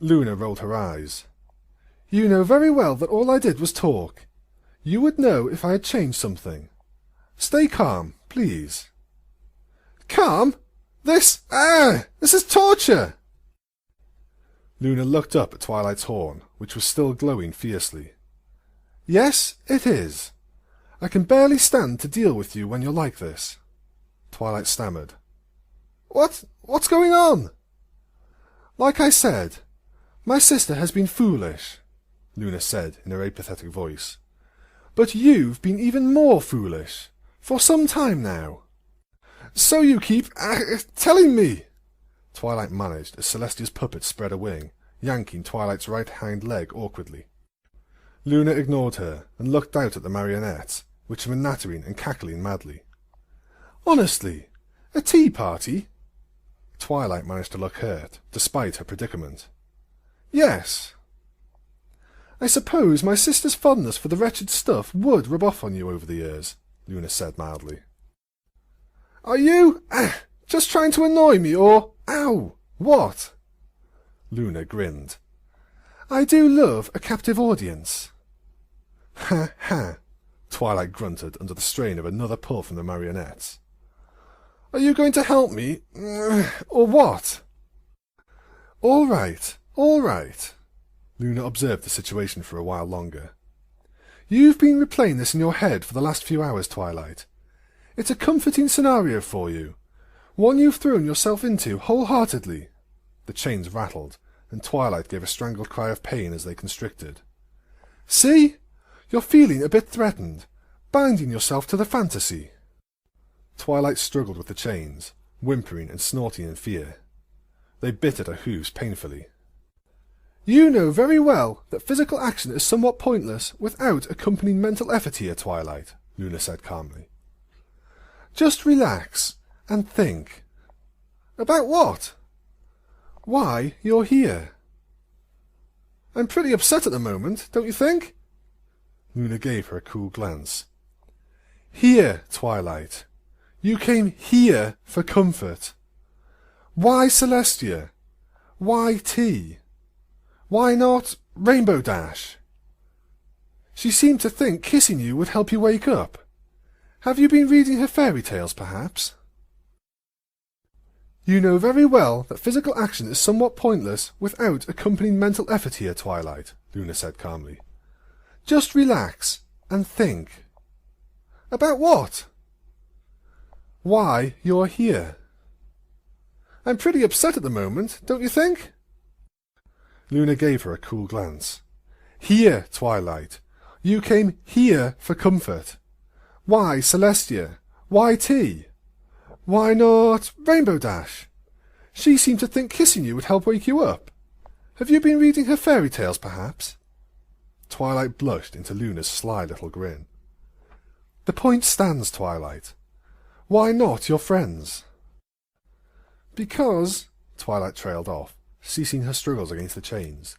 Luna rolled her eyes. You know very well that all I did was talk. You would know if I had changed something. Stay calm, please. Calm? This is torture! Luna looked up at Twilight's horn, which was still glowing fiercely. Yes, it is. I can barely stand to deal with you when you're like this. Twilight stammered. What's going on? Like I said, my sister has been foolish, Luna said in her apathetic voice. But you've been even more foolish, for some time now. So you keep telling me, Twilight managed as Celestia's puppet spread a wing, yanking Twilight's right hind leg awkwardly. Luna ignored her and looked out at the marionettes, which were nattering and cackling madly. Honestly, a tea party? Twilight managed to look hurt, despite her predicament. Yes. I suppose my sister's fondness for the wretched stuff would rub off on you over the years, Luna said mildly. Are you just trying to annoy me, or ow, what? Luna grinned. I do love a captive audience. Ha ha, Twilight grunted under the strain of another pull from the marionettes. Are you going to help me, or what? All right. Luna observed the situation for a while longer. You've been replaying this in your head for the last few hours, Twilight. It's a comforting scenario for you, one you've thrown yourself into wholeheartedly. The chains rattled, and Twilight gave a strangled cry of pain as they constricted. See? You're feeling a bit threatened, binding yourself to the fantasy. Twilight struggled with the chains, whimpering and snorting in fear. They bit at her hooves painfully. You know very well that physical action is somewhat pointless without accompanying mental effort here, Twilight, Luna said calmly. Just relax and think. About what? Why you're here. I'm pretty upset at the moment, don't you think? Luna gave her a cool glance. Here, Twilight. You came here for comfort. Why Celestia? Why tea? Why not Rainbow Dash? She seemed to think kissing you would help you wake up. Have you been reading her fairy tales, perhaps? You know very well that physical action is somewhat pointless without accompanying mental effort here, Twilight, Luna said calmly. Just relax and think. About what? Why you're here. I'm pretty upset at the moment, don't you think? Luna gave her a cool glance. Here, Twilight. You came here for comfort. Why Celestia? Why tea? Why not Rainbow Dash? She seemed to think kissing you would help wake you up. Have you been reading her fairy tales, perhaps?" Twilight blushed into Luna's sly little grin. "The point stands, Twilight. Why not your friends?" "Because," Twilight trailed off, ceasing her struggles against the chains.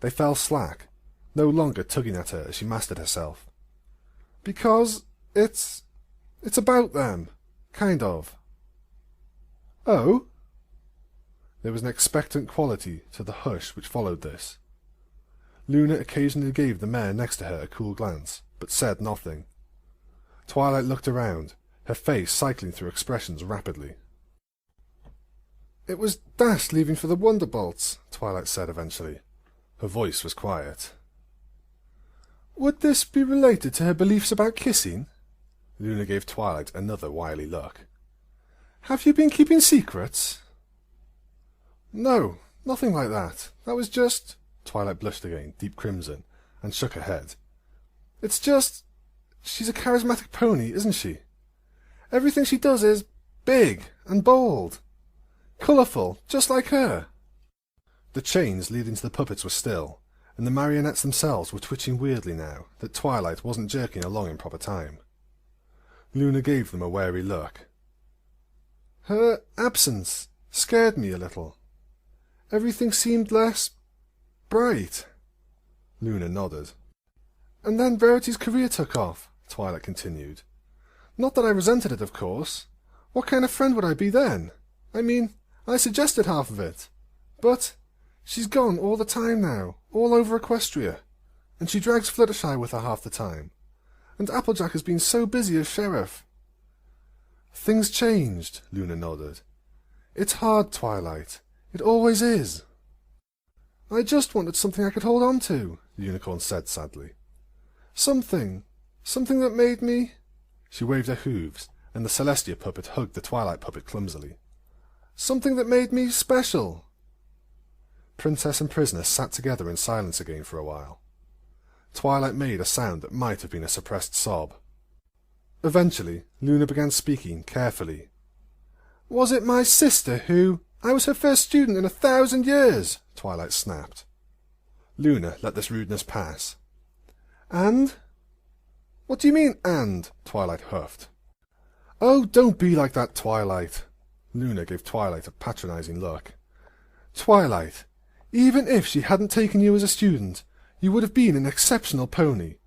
They fell slack, no longer tugging at her as she mastered herself. "Because it's about them, kind of." "Oh?" There was an expectant quality to the hush which followed this. Luna occasionally gave the mare next to her a cool glance, but said nothing. Twilight looked around, her face cycling through expressions rapidly. "It was dashed leaving for the Wonderbolts," Twilight said eventually. Her voice was quiet. "Would this be related to her beliefs about kissing?" Luna gave Twilight another wily look. "Have you been keeping secrets?" "No, nothing like that. That was just—" Twilight blushed again, deep crimson, and shook her head. "It's just... she's a charismatic pony, isn't she? Everything she does is big and bold. Colourful, just like her." The chains leading to the puppets were still, and the marionettes themselves were twitching weirdly now that Twilight wasn't jerking along in proper time. Luna gave them a wary look. "Her absence scared me a little. Everything seemed less bright." Luna nodded. "And then Verity's career took off," Twilight continued. "Not that I resented it, of course. What kind of friend would I be then? I mean, I suggested half of it. But she's gone all the time now, all over Equestria, and she drags Fluttershy with her half the time. And Applejack has been so busy as sheriff." "Things changed," Luna nodded. "It's hard, Twilight. It always is." "I just wanted something I could hold on to," the unicorn said sadly. Something that made me—" She waved her hooves, and the Celestia puppet hugged the Twilight puppet clumsily. "Something that made me special." Princess and prisoner sat together in silence again for a while. Twilight made a sound that might have been a suppressed sob. Eventually, Luna began speaking carefully. "Was it my sister who— I was her first student in 1,000 years, Twilight snapped. Luna let this rudeness pass. "And?" "What do you mean, and?" Twilight huffed. "Oh, don't be like that, Twilight." Luna gave Twilight a patronizing look. "Twilight, even if she hadn't taken you as a student, you would have been an exceptional pony.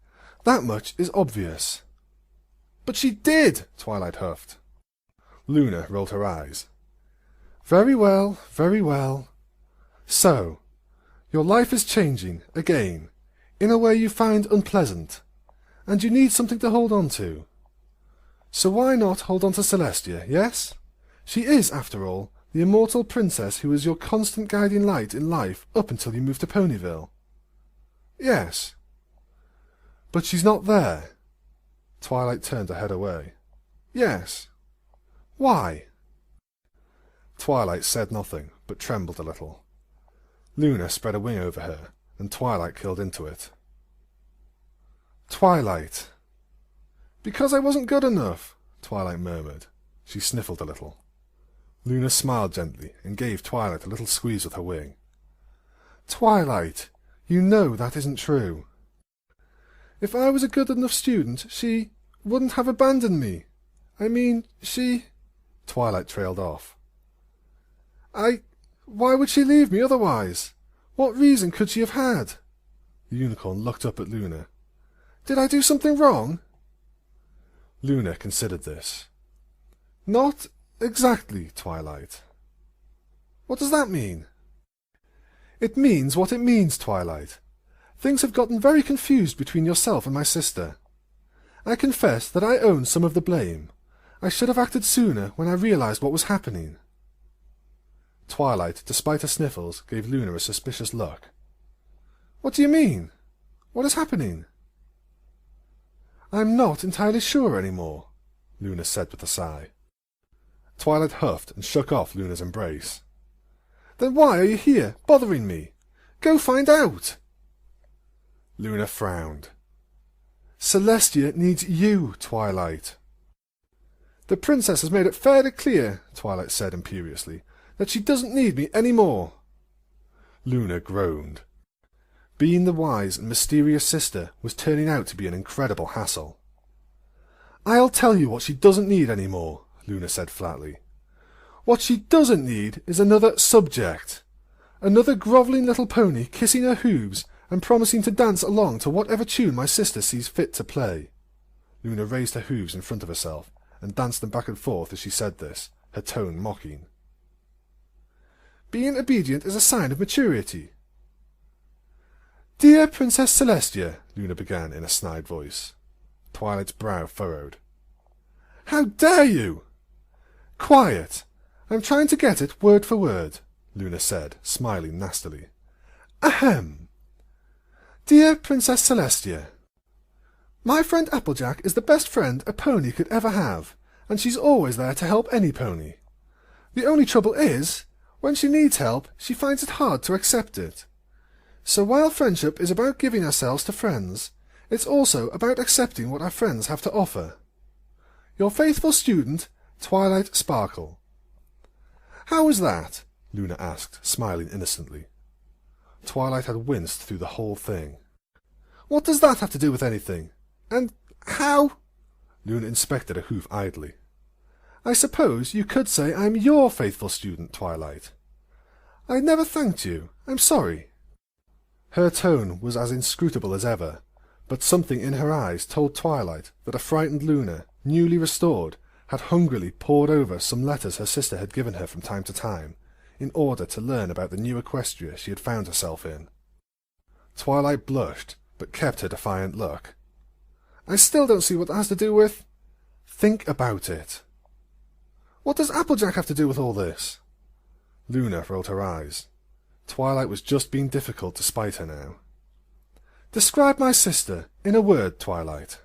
That much is obvious." "But she did!" Twilight huffed. Luna rolled her eyes. Very well, very well. So, your life is changing, again, in a way you find unpleasant, and you need something to hold on to. So why not hold on to Celestia, yes? She is, after all, the immortal princess who is your constant guiding light in life up until you move to Ponyville. Yes. But she's not there. Twilight turned her head away. Yes. Why? Twilight said nothing, but trembled a little. Luna spread a wing over her, and Twilight killed into it. Twilight. Because I wasn't good enough, Twilight murmured. She sniffled a little. Luna smiled gently and gave Twilight a little squeeze with her wing. Twilight, you know that isn't true. If I was a good enough student, she wouldn't have abandoned me. I mean, she... Twilight trailed off. Why would she leave me otherwise? What reason could she have had? The unicorn looked up at Luna. Did I do something wrong? Luna considered this. Not exactly, Twilight. What does that mean? It means what it means, Twilight. Things have gotten very confused between yourself and my sister. I confess that I own some of the blame. I should have acted sooner when I realized what was happening. Twilight, despite her sniffles, gave Luna a suspicious look. What do you mean? What is happening? I'm not entirely sure anymore, Luna said with a sigh. Twilight huffed and shook off Luna's embrace. Then why are you here, bothering me? Go find out! Luna frowned. Celestia needs you, Twilight. The princess has made it fairly clear, Twilight said imperiously, that she doesn't need me any more." Luna groaned. Being the wise and mysterious sister was turning out to be an incredible hassle. "I'll tell you what she doesn't need any more," Luna said flatly. "What she doesn't need is another subject. Another grovelling little pony kissing her hooves and promising to dance along to whatever tune my sister sees fit to play." Luna raised her hooves in front of herself and danced them back and forth as she said this, her tone mocking. "Being obedient is a sign of maturity." "Dear Princess Celestia," Luna began in a snide voice. Twilight's brow furrowed. "How dare you!" "Quiet! I'm trying to get it word for word," Luna said, smiling nastily. "Ahem! Dear Princess Celestia, my friend Applejack is the best friend a pony could ever have, and she's always there to help any pony. The only trouble is, when she needs help, she finds it hard to accept it. So while friendship is about giving ourselves to friends, it's also about accepting what our friends have to offer. Your faithful student, Twilight Sparkle." "How was that?" Luna asked, smiling innocently. Twilight had winced through the whole thing. "What does that have to do with anything? And how—" Luna inspected a hoof idly. "I suppose you could say I'm your faithful student, Twilight. I never thanked you. I'm sorry." Her tone was as inscrutable as ever, but something in her eyes told Twilight that a frightened Luna, newly restored, had hungrily pored over some letters her sister had given her from time to time, in order to learn about the new Equestria she had found herself in. Twilight blushed, but kept her defiant look. "I still don't see what that has to do with—" "Think about it." "What does Applejack have to do with all this?" Luna rolled her eyes. Twilight was just being difficult to spite her now. "Describe my sister in a word, Twilight."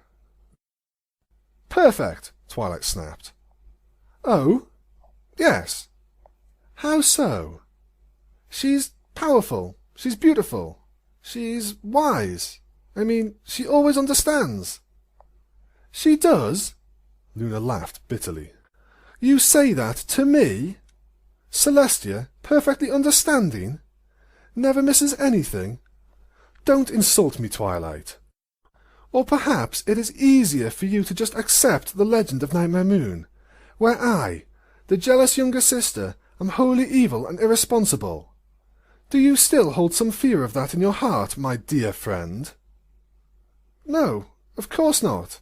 "Perfect," Twilight snapped. "Oh? Yes. How so?" "She's powerful. She's beautiful. She's wise. I mean, she always understands." "She does?" Luna laughed bitterly. "You say that to me? Celestia, perfectly understanding? Never misses anything? Don't insult me, Twilight. Or perhaps it is easier for you to just accept the legend of Nightmare Moon, where I, the jealous younger sister, am wholly evil and irresponsible. Do you still hold some fear of that in your heart, my dear friend?" "No, of course not."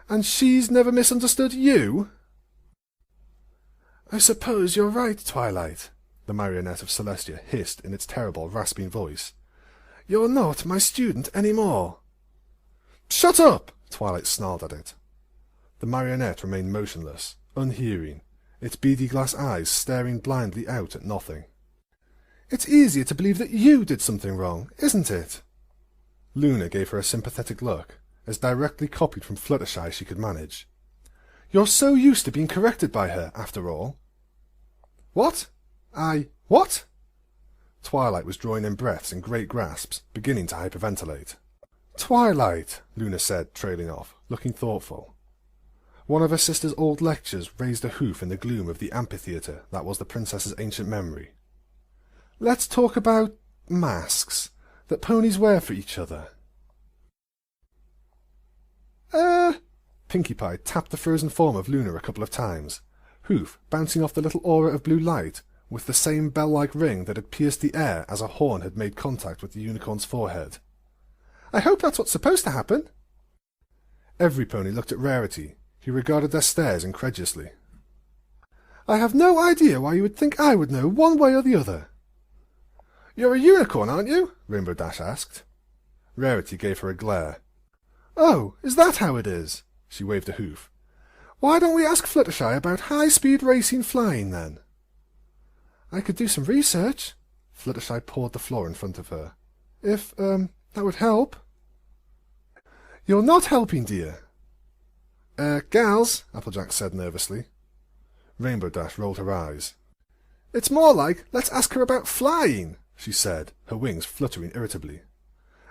"And she's never misunderstood you?" "I suppose you're right, Twilight," the marionette of Celestia hissed in its terrible, rasping voice. "You're not my student any more." "Shut up!" Twilight snarled at it. The marionette remained motionless, unhearing, its beady glass eyes staring blindly out at nothing. "It's easier to believe that you did something wrong, isn't it?" Luna gave her a sympathetic look, as directly copied from Fluttershy as she could manage. "You're so used to being corrected by her, after all." "What? What?" Twilight was drawing in breaths in great grasps, beginning to hyperventilate. "Twilight," Luna said, trailing off, looking thoughtful. One of her sister's old lectures raised a hoof in the gloom of the amphitheatre that was the princess's ancient memory. "Let's talk about masks that ponies wear for each other." Pinkie Pie tapped the frozen form of Luna a couple of times, hoof bouncing off the little aura of blue light with the same bell-like ring that had pierced the air as a horn had made contact with the unicorn's forehead. "I hope that's what's supposed to happen." Everypony looked at Rarity. He regarded their stares incredulously. "I have no idea why you would think I would know one way or the other." "You're a unicorn, aren't you?" Rainbow Dash asked. Rarity gave her a glare. "Oh, is that how it is?" She waved a hoof. "Why don't we ask Fluttershy about high-speed racing flying, then?" "I could do some research." Fluttershy pawed the floor in front of her. "If, that would help." "You're not helping, dear." Gals," Applejack said nervously. Rainbow Dash rolled her eyes. "It's more like, let's ask her about flying," she said, her wings fluttering irritably.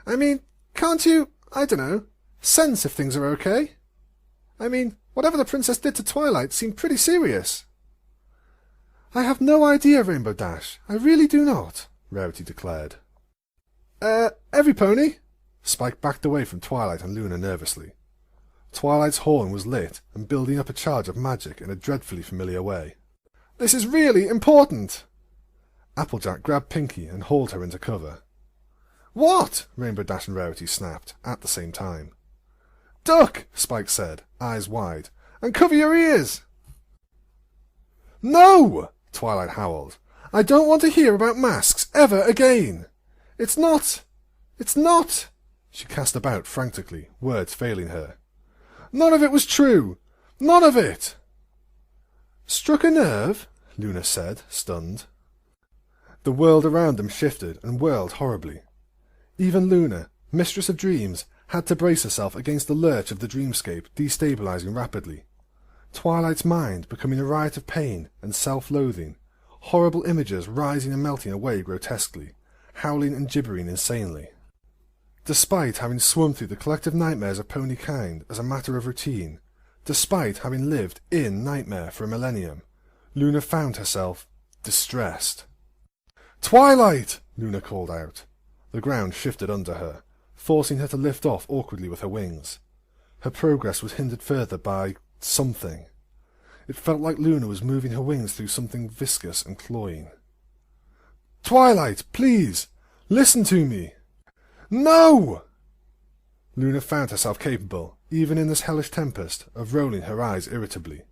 "I mean, can't you, I dunno, sense if things are okay? I mean, whatever the princess did to Twilight seemed pretty serious." I have no idea, Rainbow Dash. I really do not, Rarity declared. Everypony? Spike backed away from Twilight and Luna nervously. Twilight's horn was lit and building up a charge of magic in a dreadfully familiar way. This is really important! Applejack grabbed Pinky and hauled her into cover. What? Rainbow Dash and Rarity snapped, at the same time. Duck! Spike said, eyes wide. And cover your ears! No! Twilight howled. I don't want to hear about masks ever again! It's not! She cast about frantically, words failing her. None of it was true! None of it! Struck a nerve? Luna said, stunned. The world around them shifted and whirled horribly. Even Luna, mistress of dreams, had to brace herself against the lurch of the dreamscape destabilizing rapidly. Twilight's mind becoming a riot of pain and self-loathing, horrible images rising and melting away grotesquely, howling and gibbering insanely. Despite having swum through the collective nightmares of pony kind as a matter of routine, despite having lived in nightmare for a millennium, Luna found herself distressed. Twilight! Luna called out. The ground shifted under her, forcing her to lift off awkwardly with her wings. Her progress was hindered further by something. It felt like Luna was moving her wings through something viscous and cloying. Twilight, please! Listen to me! No! Luna found herself capable, even in this hellish tempest, of rolling her eyes irritably.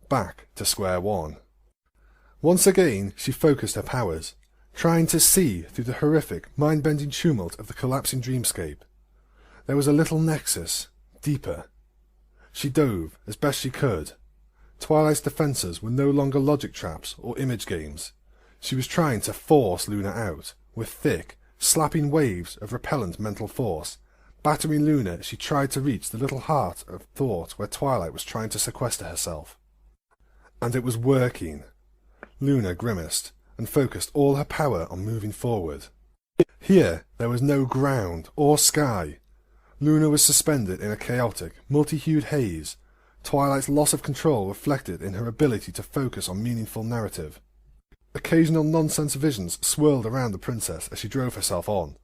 Back to square one. Once again she focused her powers, trying to see through the horrific, mind-bending tumult of the collapsing dreamscape. There was a little nexus, deeper. She dove as best she could. Twilight's defences were no longer logic traps or image games. She was trying to force Luna out, with thick, slapping waves of repellent mental force, battering Luna as she tried to reach the little heart of thought where Twilight was trying to sequester herself. And it was working. Luna grimaced, and focused all her power on moving forward. Here there was no ground or sky. Luna was suspended in a chaotic, multi-hued haze, Twilight's loss of control reflected in her ability to focus on meaningful narrative. Occasional nonsense visions swirled around the princess as she drove herself on.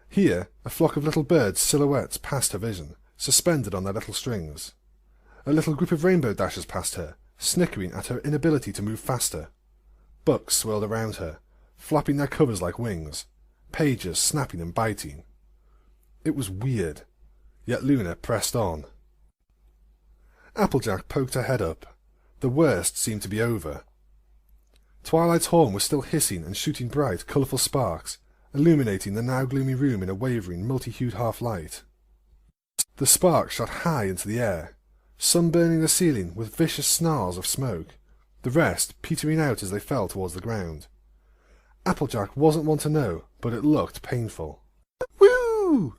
Here a flock of little birds' silhouettes passed her vision, suspended on their little strings. A little group of rainbow dashers passed her, snickering at her inability to move faster. Books swirled around her, flapping their covers like wings, pages snapping and biting. It was weird, yet Luna pressed on. Applejack poked her head up. The worst seemed to be over. Twilight's horn was still hissing and shooting bright, colourful sparks, illuminating the now gloomy room in a wavering, multi-hued half-light. The sparks shot high into the air, some burning the ceiling with vicious snarls of smoke, the rest petering out as they fell towards the ground. Applejack wasn't one to know, but it looked painful. Woo!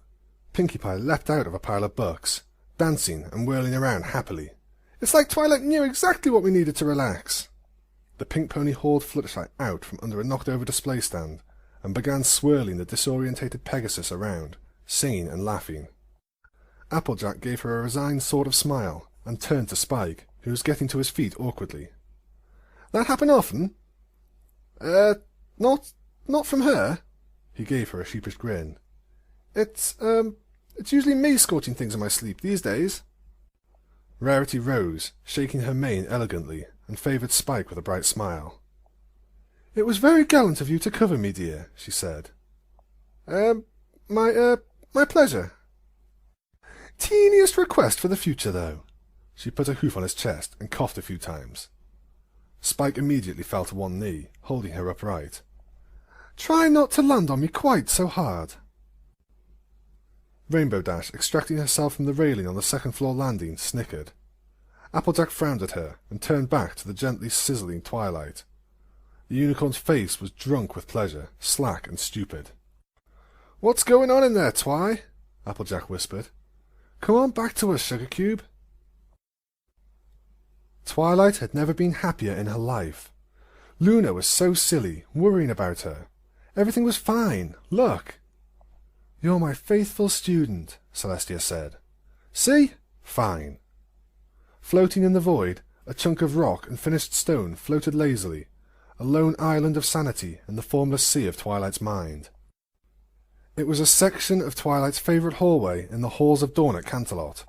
Pinkie Pie leapt out of a pile of books, dancing and whirling around happily. It's like Twilight knew exactly what we needed to relax. The pink pony hauled Fluttershy out from under a knocked-over display stand and began swirling the disorientated Pegasus around, singing and laughing. Applejack gave her a resigned sort of smile and turned to Spike, who was getting to his feet awkwardly. That happen often? Not from her. He gave her a sheepish grin. It's usually me scorching things in my sleep these days. Rarity rose, shaking her mane elegantly, and favoured Spike with a bright smile. It was very gallant of you to cover me, dear, she said. My pleasure. Teeniest request for the future, though. She put a hoof on his chest and coughed a few times. Spike immediately fell to one knee, holding her upright. Try not to land on me quite so hard. Rainbow Dash, extracting herself from the railing on the second-floor landing, snickered. Applejack frowned at her and turned back to the gently sizzling Twilight. The unicorn's face was drunk with pleasure, slack and stupid. What's going on in there, Twi? Applejack whispered. Come on back to us, Sugar Cube. Twilight had never been happier in her life. Luna was so silly, worrying about her. Everything was fine. Look. You're my faithful student, Celestia said. See? Fine. Floating in the void, a chunk of rock and finished stone floated lazily, a lone island of sanity in the formless sea of Twilight's mind. It was a section of Twilight's favourite hallway in the halls of dawn at Canterlot.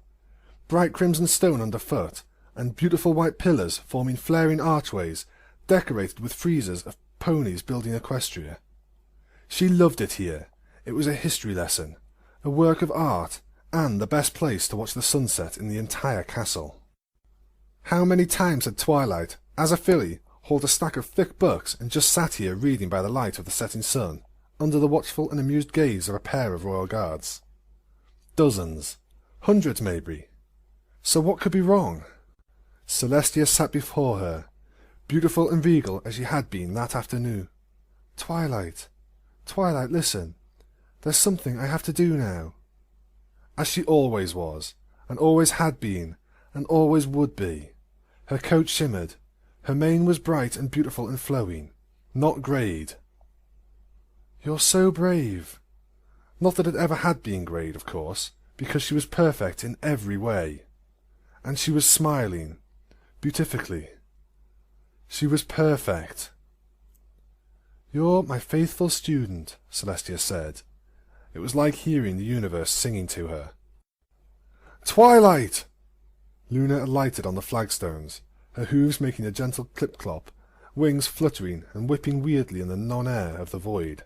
Bright crimson stone underfoot, and beautiful white pillars forming flaring archways, decorated with friezes of ponies building equestria. She loved it here. It was a history lesson, a work of art, and the best place to watch the sunset in the entire castle. How many times had Twilight, as a filly, hauled a stack of thick books and just sat here reading by the light of the setting sun, under the watchful and amused gaze of a pair of royal guards? Dozens. Hundreds, maybe. So what could be wrong? Celestia sat before her, beautiful and regal as she had been that afternoon. Twilight, Twilight, listen. There's something I have to do now. As she always was, and always had been, and always would be. Her coat shimmered. Her mane was bright and beautiful and flowing, not greyed. You're so brave. Not that it ever had been greyed, of course, because she was perfect in every way. And she was smiling, beautifically. She was perfect. You're my faithful student, Celestia said. It was like hearing the universe singing to her. Twilight! Luna alighted on the flagstones, her hooves making a gentle clip-clop, wings fluttering and whipping weirdly in the non-air of the void.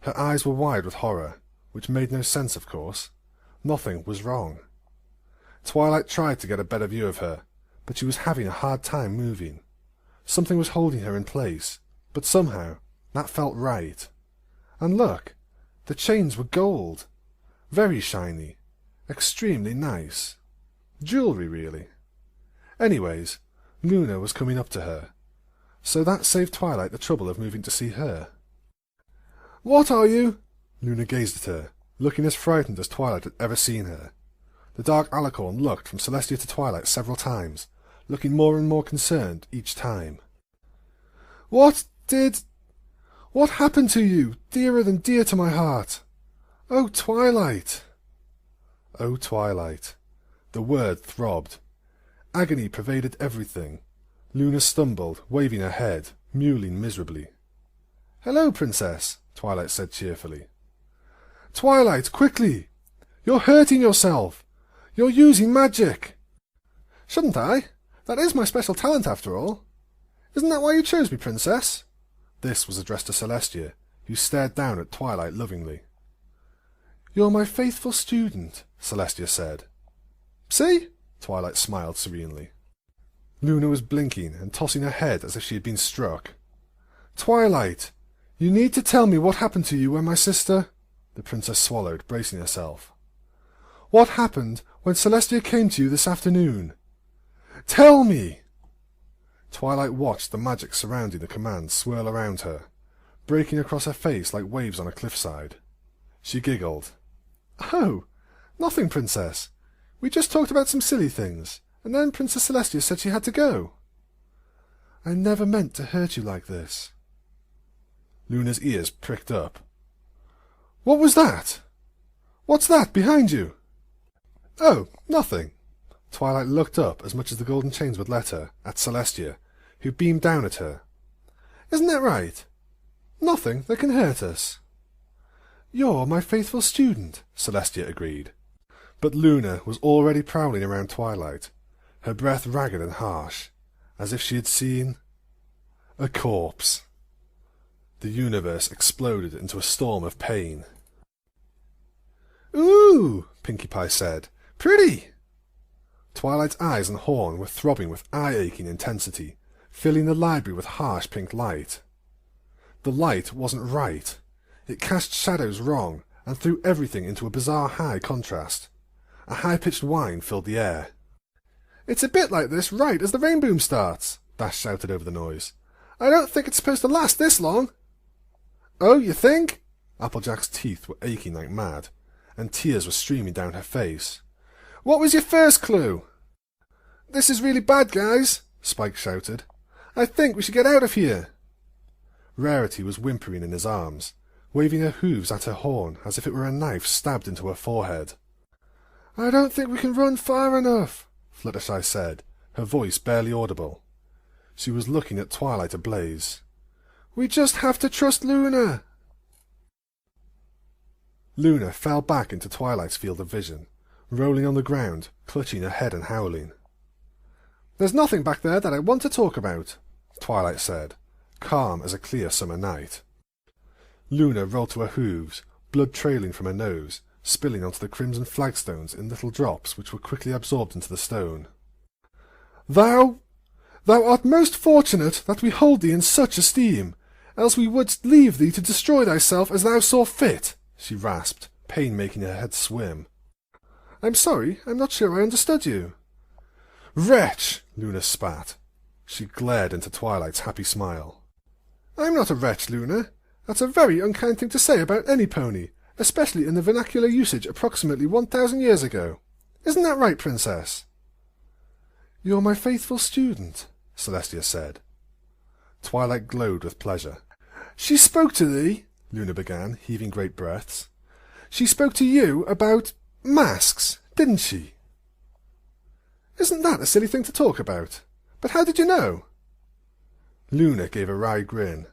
Her eyes were wide with horror, which made no sense, of course. Nothing was wrong. Twilight tried to get a better view of her, but she was having a hard time moving. Something was holding her in place, but somehow that felt right. And look, the chains were gold. Very shiny. Extremely nice. Jewellery, really. Anyways, Luna was coming up to her, so that saved Twilight the trouble of moving to see her. What are you? Luna gazed at her, looking as frightened as Twilight had ever seen her. The dark alicorn looked from Celestia to Twilight several times, looking more and more concerned each time. What happened to you, dearer than dear to my heart? Oh, Twilight! Oh, Twilight! The word throbbed. Agony pervaded everything. Luna stumbled, waving her head, mewling miserably. Hello, Princess, Twilight said cheerfully. Twilight, quickly! You're hurting yourself! You're using magic! Shouldn't I? That is my special talent, after all. Isn't that why you chose me, Princess? This was addressed to Celestia, who stared down at Twilight lovingly. You're my faithful student, Celestia said. See? Twilight smiled serenely. Luna was blinking and tossing her head as if she had been struck. Twilight, you need to tell me what happened to you when my sister... The princess swallowed, bracing herself. What happened when Celestia came to you this afternoon? Tell me! Twilight watched the magic surrounding the command swirl around her, breaking across her face like waves on a cliffside. She giggled. Oh, nothing, Princess. We just talked about some silly things, and then Princess Celestia said she had to go. I never meant to hurt you like this. Luna's ears pricked up. What was that? What's that behind you? Oh, nothing. Twilight looked up as much as the golden chains would let her, at Celestia, who beamed down at her. Isn't that right? Nothing that can hurt us. You're my faithful student, Celestia agreed. But Luna was already prowling around Twilight, her breath ragged and harsh, as if she had seen... a corpse. The universe exploded into a storm of pain. Ooh, Pinkie Pie said. Pretty! Twilight's eyes and horn were throbbing with eye-aching intensity, filling the library with harsh pink light. The light wasn't right. It cast shadows wrong, and threw everything into a bizarre high contrast. A high-pitched whine filled the air. It's a bit like this right as the rain boom starts, Dash shouted over the noise. I don't think it's supposed to last this long. Oh, you think? Applejack's teeth were aching like mad, and tears were streaming down her face. What was your first clue? This is really bad, guys, Spike shouted. I think we should get out of here. Rarity was whimpering in his arms, waving her hooves at her horn as if it were a knife stabbed into her forehead. I don't think we can run far enough, Fluttershy said, her voice barely audible. She was looking at Twilight ablaze. We just have to trust Luna. Luna fell back into Twilight's field of vision, rolling on the ground, clutching her head and howling. There's nothing back there that I want to talk about, Twilight said, calm as a clear summer night. Luna rolled to her hooves, blood trailing from her nose, spilling onto the crimson flagstones in little drops which were quickly absorbed into the stone. Thou art most fortunate that we hold thee in such esteem, else we would leave thee to destroy thyself as thou saw fit, she rasped, pain making her head swim. I'm sorry, I'm not sure I understood you. Wretch! Luna spat. She glared into Twilight's happy smile. I'm not a wretch, Luna. That's a very unkind thing to say about any pony, especially in the vernacular usage approximately 1,000 years ago. Isn't that right, Princess? You're my faithful student, Celestia said. Twilight glowed with pleasure. She spoke to thee, Luna began, heaving great breaths. She spoke to you about masks, didn't she? Isn't that a silly thing to talk about? But how did you know? Luna gave a wry grin.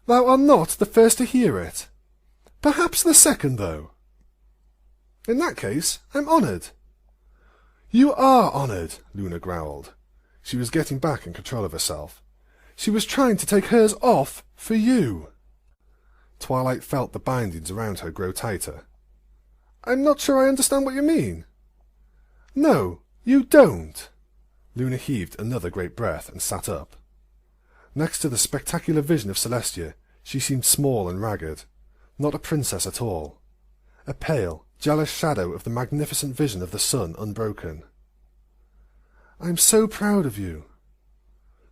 Thou art not the first to hear it. Perhaps the second, though. In that case, I'm honoured. You are honoured, Luna growled. She was getting back in control of herself. She was trying to take hers off for you. Twilight felt the bindings around her grow tighter. I'm not sure I understand what you mean. No, you don't. Luna heaved another great breath and sat up. Next to the spectacular vision of Celestia, she seemed small and ragged, not a princess at all. A pale, jealous shadow of the magnificent vision of the sun unbroken. I'm so proud of you.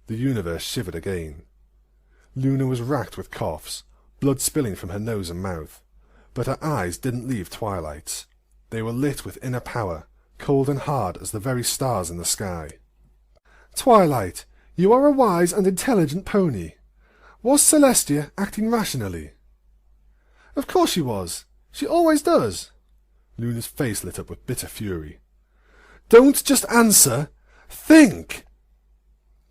The universe shivered again. Luna was racked with coughs, blood spilling from her nose and mouth, but her eyes didn't leave Twilight's. They were lit with inner power, cold and hard as the very stars in the sky. Twilight, you are a wise and intelligent pony. Was Celestia acting rationally? Of course she was. She always does. Luna's face lit up with bitter fury. Don't just answer. Think!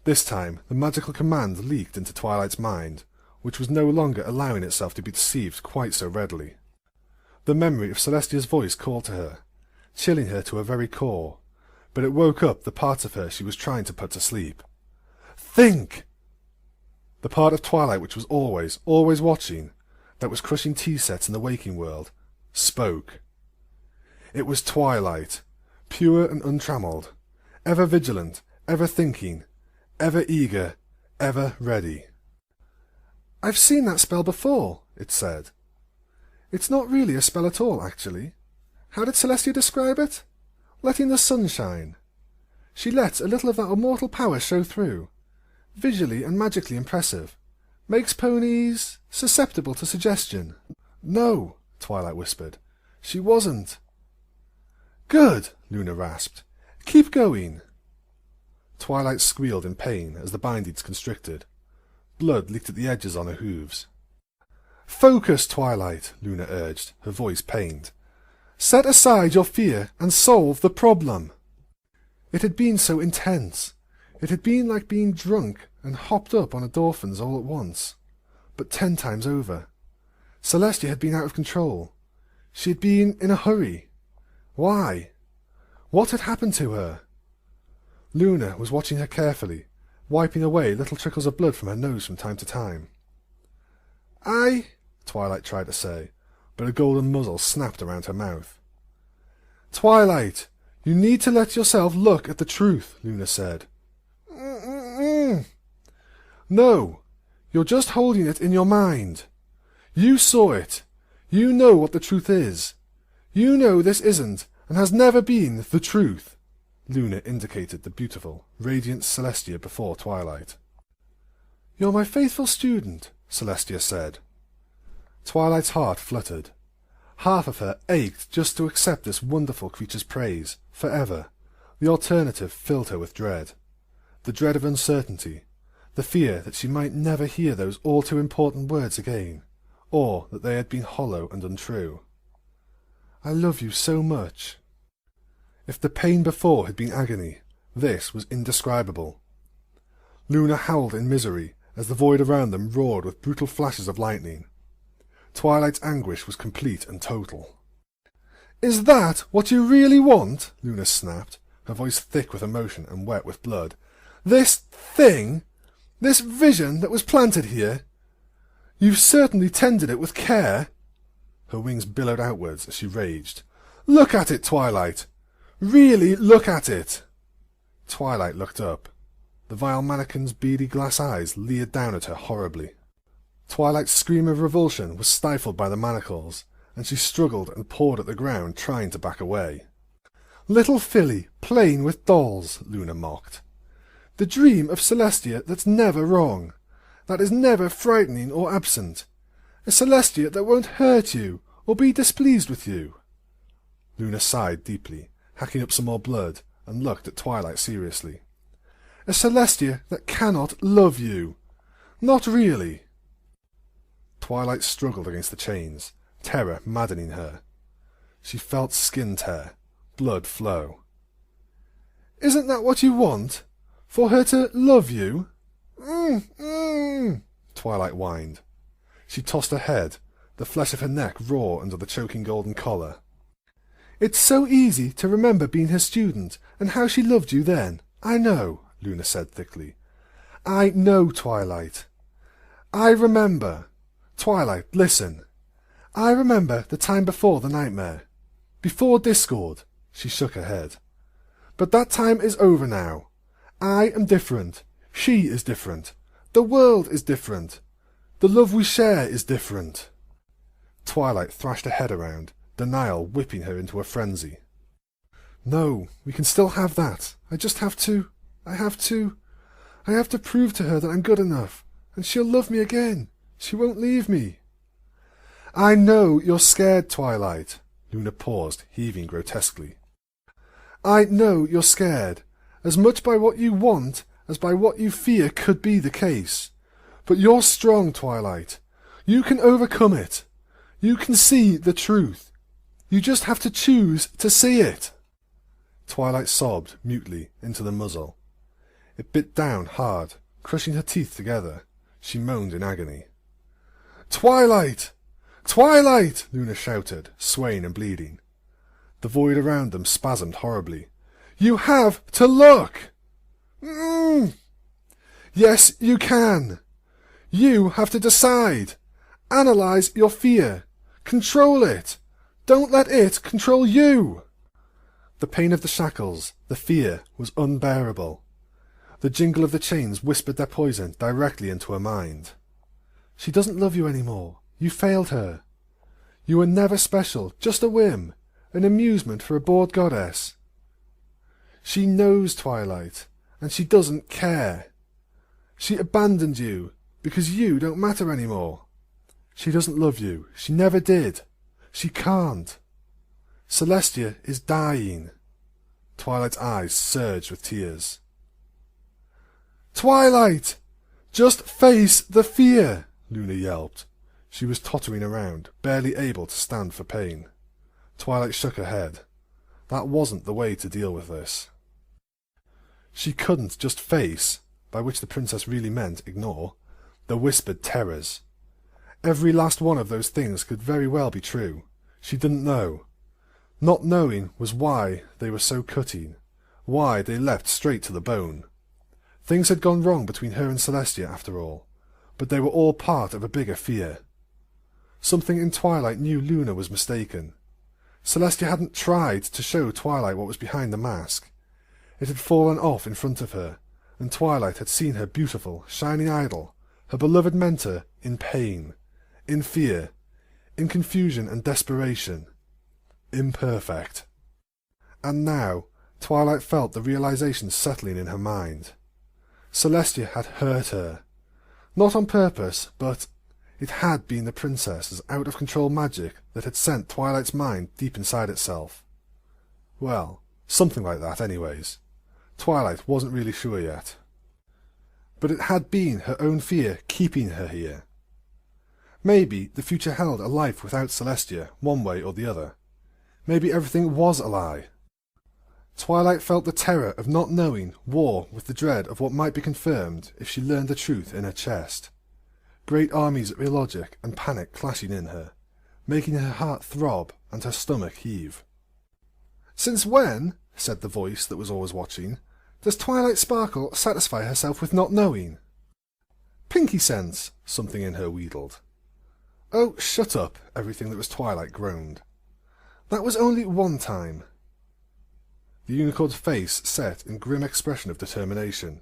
This time the magical command leaked into Twilight's mind, which was no longer allowing itself to be deceived quite so readily. The memory of Celestia's voice called to her, chilling her to her very core, but it woke up the parts of her she was trying to put to sleep. Think! The part of Twilight which was always watching, that was crushing tea sets in the waking world, spoke. It was Twilight, pure and untrammelled, ever vigilant, ever thinking, ever eager, ever ready. I've seen that spell before, it said. It's not really a spell at all, actually. How did Celestia describe it? Letting the sun shine. She lets a little of that immortal power show through. Visually and magically impressive. Makes ponies susceptible to suggestion. No, Twilight whispered. She wasn't. Good, Luna rasped. Keep going. Twilight squealed in pain as the bindings constricted. Blood leaked at the edges on her hooves. Focus, Twilight, Luna urged, her voice pained. Set aside your fear and solve the problem. It had been so intense. It had been like being drunk and hopped up on endorphins all at once, but 10 times over. Celestia had been out of control. She had been in a hurry. Why? What had happened to her? Luna was watching her carefully, wiping away little trickles of blood from her nose from time to time. Twilight tried to say, but a golden muzzle snapped around her mouth. Twilight, you need to let yourself look at the truth, Luna said. No, you're just holding it in your mind. You saw it. You know what the truth is. You know this isn't, and has never been, the truth. Luna indicated the beautiful, radiant Celestia before Twilight. You're my faithful student, Celestia said. Twilight's heart fluttered. Half of her ached just to accept this wonderful creature's praise, forever. The alternative filled her with dread. The dread of uncertainty, the fear that she might never hear those all-too-important words again, or that they had been hollow and untrue. I love you so much. If the pain before had been agony, this was indescribable. Luna howled in misery as the void around them roared with brutal flashes of lightning. Twilight's anguish was complete and total. "Is that what you really want?" Luna snapped, her voice thick with emotion and wet with blood. "This thing? This vision that was planted here? You've certainly tended it with care." Her wings billowed outwards as she raged. "Look at it, Twilight! Really look at it!" Twilight looked up. The vile mannequin's beady glass eyes leered down at her horribly. Twilight's scream of revulsion was stifled by the manacles, and she struggled and pawed at the ground, trying to back away. "Little filly, playing with dolls," Luna mocked. "The dream of Celestia that's never wrong, that is never frightening or absent. A Celestia that won't hurt you or be displeased with you." Luna sighed deeply, hacking up some more blood, and looked at Twilight seriously. "A Celestia that cannot love you. Not really." Twilight struggled against the chains, terror maddening her. She felt skin tear, blood flow. "Isn't that what you want? For her to love you?" Twilight whined. She tossed her head, the flesh of her neck raw under the choking golden collar. "It's so easy to remember being her student, and how she loved you then. I know," Luna said thickly. "I know, Twilight. I remember. Twilight, listen. I remember the time before the nightmare. Before Discord." She shook her head. "But that time is over now. I am different. She is different. The world is different. The love we share is different." Twilight thrashed her head around, denial whipping her into a frenzy. "No, we can still have that. I just have to... I have to prove to her that I'm good enough, and she'll love me again. She won't leave me." "I know you're scared, Twilight." Luna paused, heaving grotesquely. "I know you're scared, as much by what you want as by what you fear could be the case. But you're strong, Twilight. You can overcome it. You can see the truth. You just have to choose to see it." Twilight sobbed mutely into the muzzle. It bit down hard, crushing her teeth together. She moaned in agony. "Twilight! Twilight!" Luna shouted, swaying and bleeding. The void around them spasmed horribly. "You have to look!" "Yes, you can. You have to decide. Analyze your fear. Control it. Don't let it control you." The pain of the shackles, the fear, was unbearable. The jingle of the chains whispered their poison directly into her mind. "She doesn't love you anymore. You failed her. You were never special, just a whim, an amusement for a bored goddess. She knows, Twilight, and she doesn't care. She abandoned you because you don't matter anymore. She doesn't love you. She never did. She can't. Celestia is dying." Twilight's eyes surged with tears. "Twilight! Just face the fear!" Luna yelped. She was tottering around, barely able to stand for pain. Twilight shook her head. That wasn't the way to deal with this. She couldn't just face, by which the princess really meant ignore, the whispered terrors. Every last one of those things could very well be true. She didn't know. Not knowing was why they were so cutting, why they leapt straight to the bone. Things had gone wrong between her and Celestia, after all, but they were all part of a bigger fear. Something in Twilight knew Luna was mistaken. Celestia hadn't tried to show Twilight what was behind the mask. It had fallen off in front of her, and Twilight had seen her beautiful, shining idol, her beloved mentor, in pain, in fear, in confusion and desperation. Imperfect. And now Twilight felt the realization settling in her mind. Celestia had hurt her. Not on purpose, but it had been the princess's out-of-control magic that had sent Twilight's mind deep inside itself. Well, something like that anyways. Twilight wasn't really sure yet. But it had been her own fear keeping her here. Maybe the future held a life without Celestia, one way or the other. Maybe everything was a lie. Twilight felt the terror of not knowing war with the dread of what might be confirmed if she learned the truth in her chest. Great armies of illogic and panic clashing in her, making her heart throb and her stomach heave. "Since when," said the voice that was always watching, "does Twilight Sparkle satisfy herself with not knowing?" "Pinky sense," something in her wheedled. "Oh, shut up," everything that was Twilight groaned. "That was only one time." The unicorn's face set in grim expression of determination.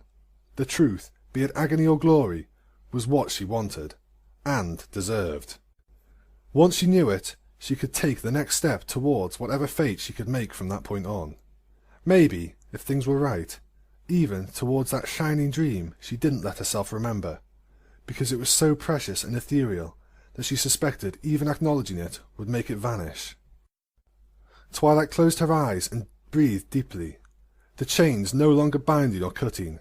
The truth, be it agony or glory, was what she wanted, and deserved. Once she knew it, she could take the next step towards whatever fate she could make from that point on. Maybe, if things were right, even towards that shining dream she didn't let herself remember, because it was so precious and ethereal that she suspected even acknowledging it would make it vanish. Twilight closed her eyes and breathed deeply, the chains no longer binding or cutting.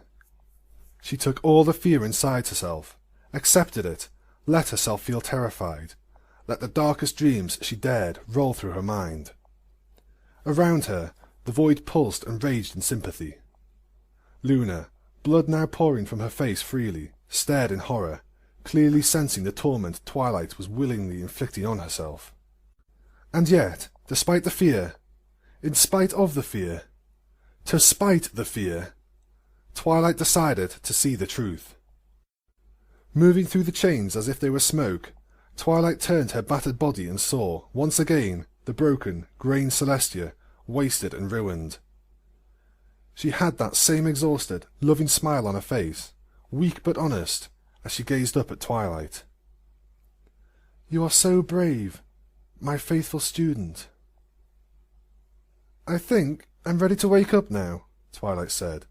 She took all the fear inside herself, accepted it, let herself feel terrified, let the darkest dreams she dared roll through her mind. Around her, the void pulsed and raged in sympathy. Luna, blood now pouring from her face freely, stared in horror, clearly sensing the torment Twilight was willingly inflicting on herself. And yet, despite the fear, in spite of the fear, to spite the fear, Twilight decided to see the truth. Moving through the chains as if they were smoke, Twilight turned her battered body and saw, once again, the broken, greying Celestia, wasted and ruined. She had that same exhausted, loving smile on her face, weak but honest, as she gazed up at Twilight. "You are so brave, my faithful student." "I think I'm ready to wake up now," Twilight said.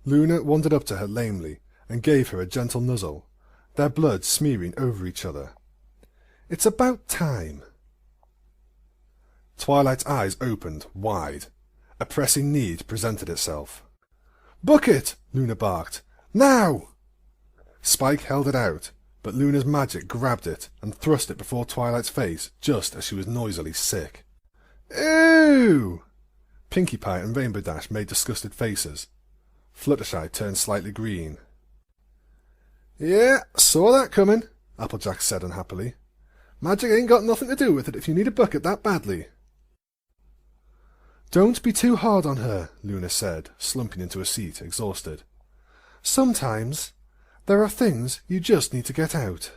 Luna wandered up to her lamely and gave her a gentle nuzzle, their blood smearing over each other. "It's about time." Twilight's eyes opened wide. A pressing need presented itself. "Bucket!" Luna barked. "Now!" Spike held it out, but Luna's magic grabbed it and thrust it before Twilight's face just as she was noisily sick. "Ew!" Pinkie Pie and Rainbow Dash made disgusted faces. Fluttershy turned slightly green. "Yeah, saw that coming," Applejack said unhappily. "Magic ain't got nothing to do with it if you need a bucket that badly." "Don't be too hard on her," Luna said, slumping into a seat, exhausted. "Sometimes there are things you just need to get out."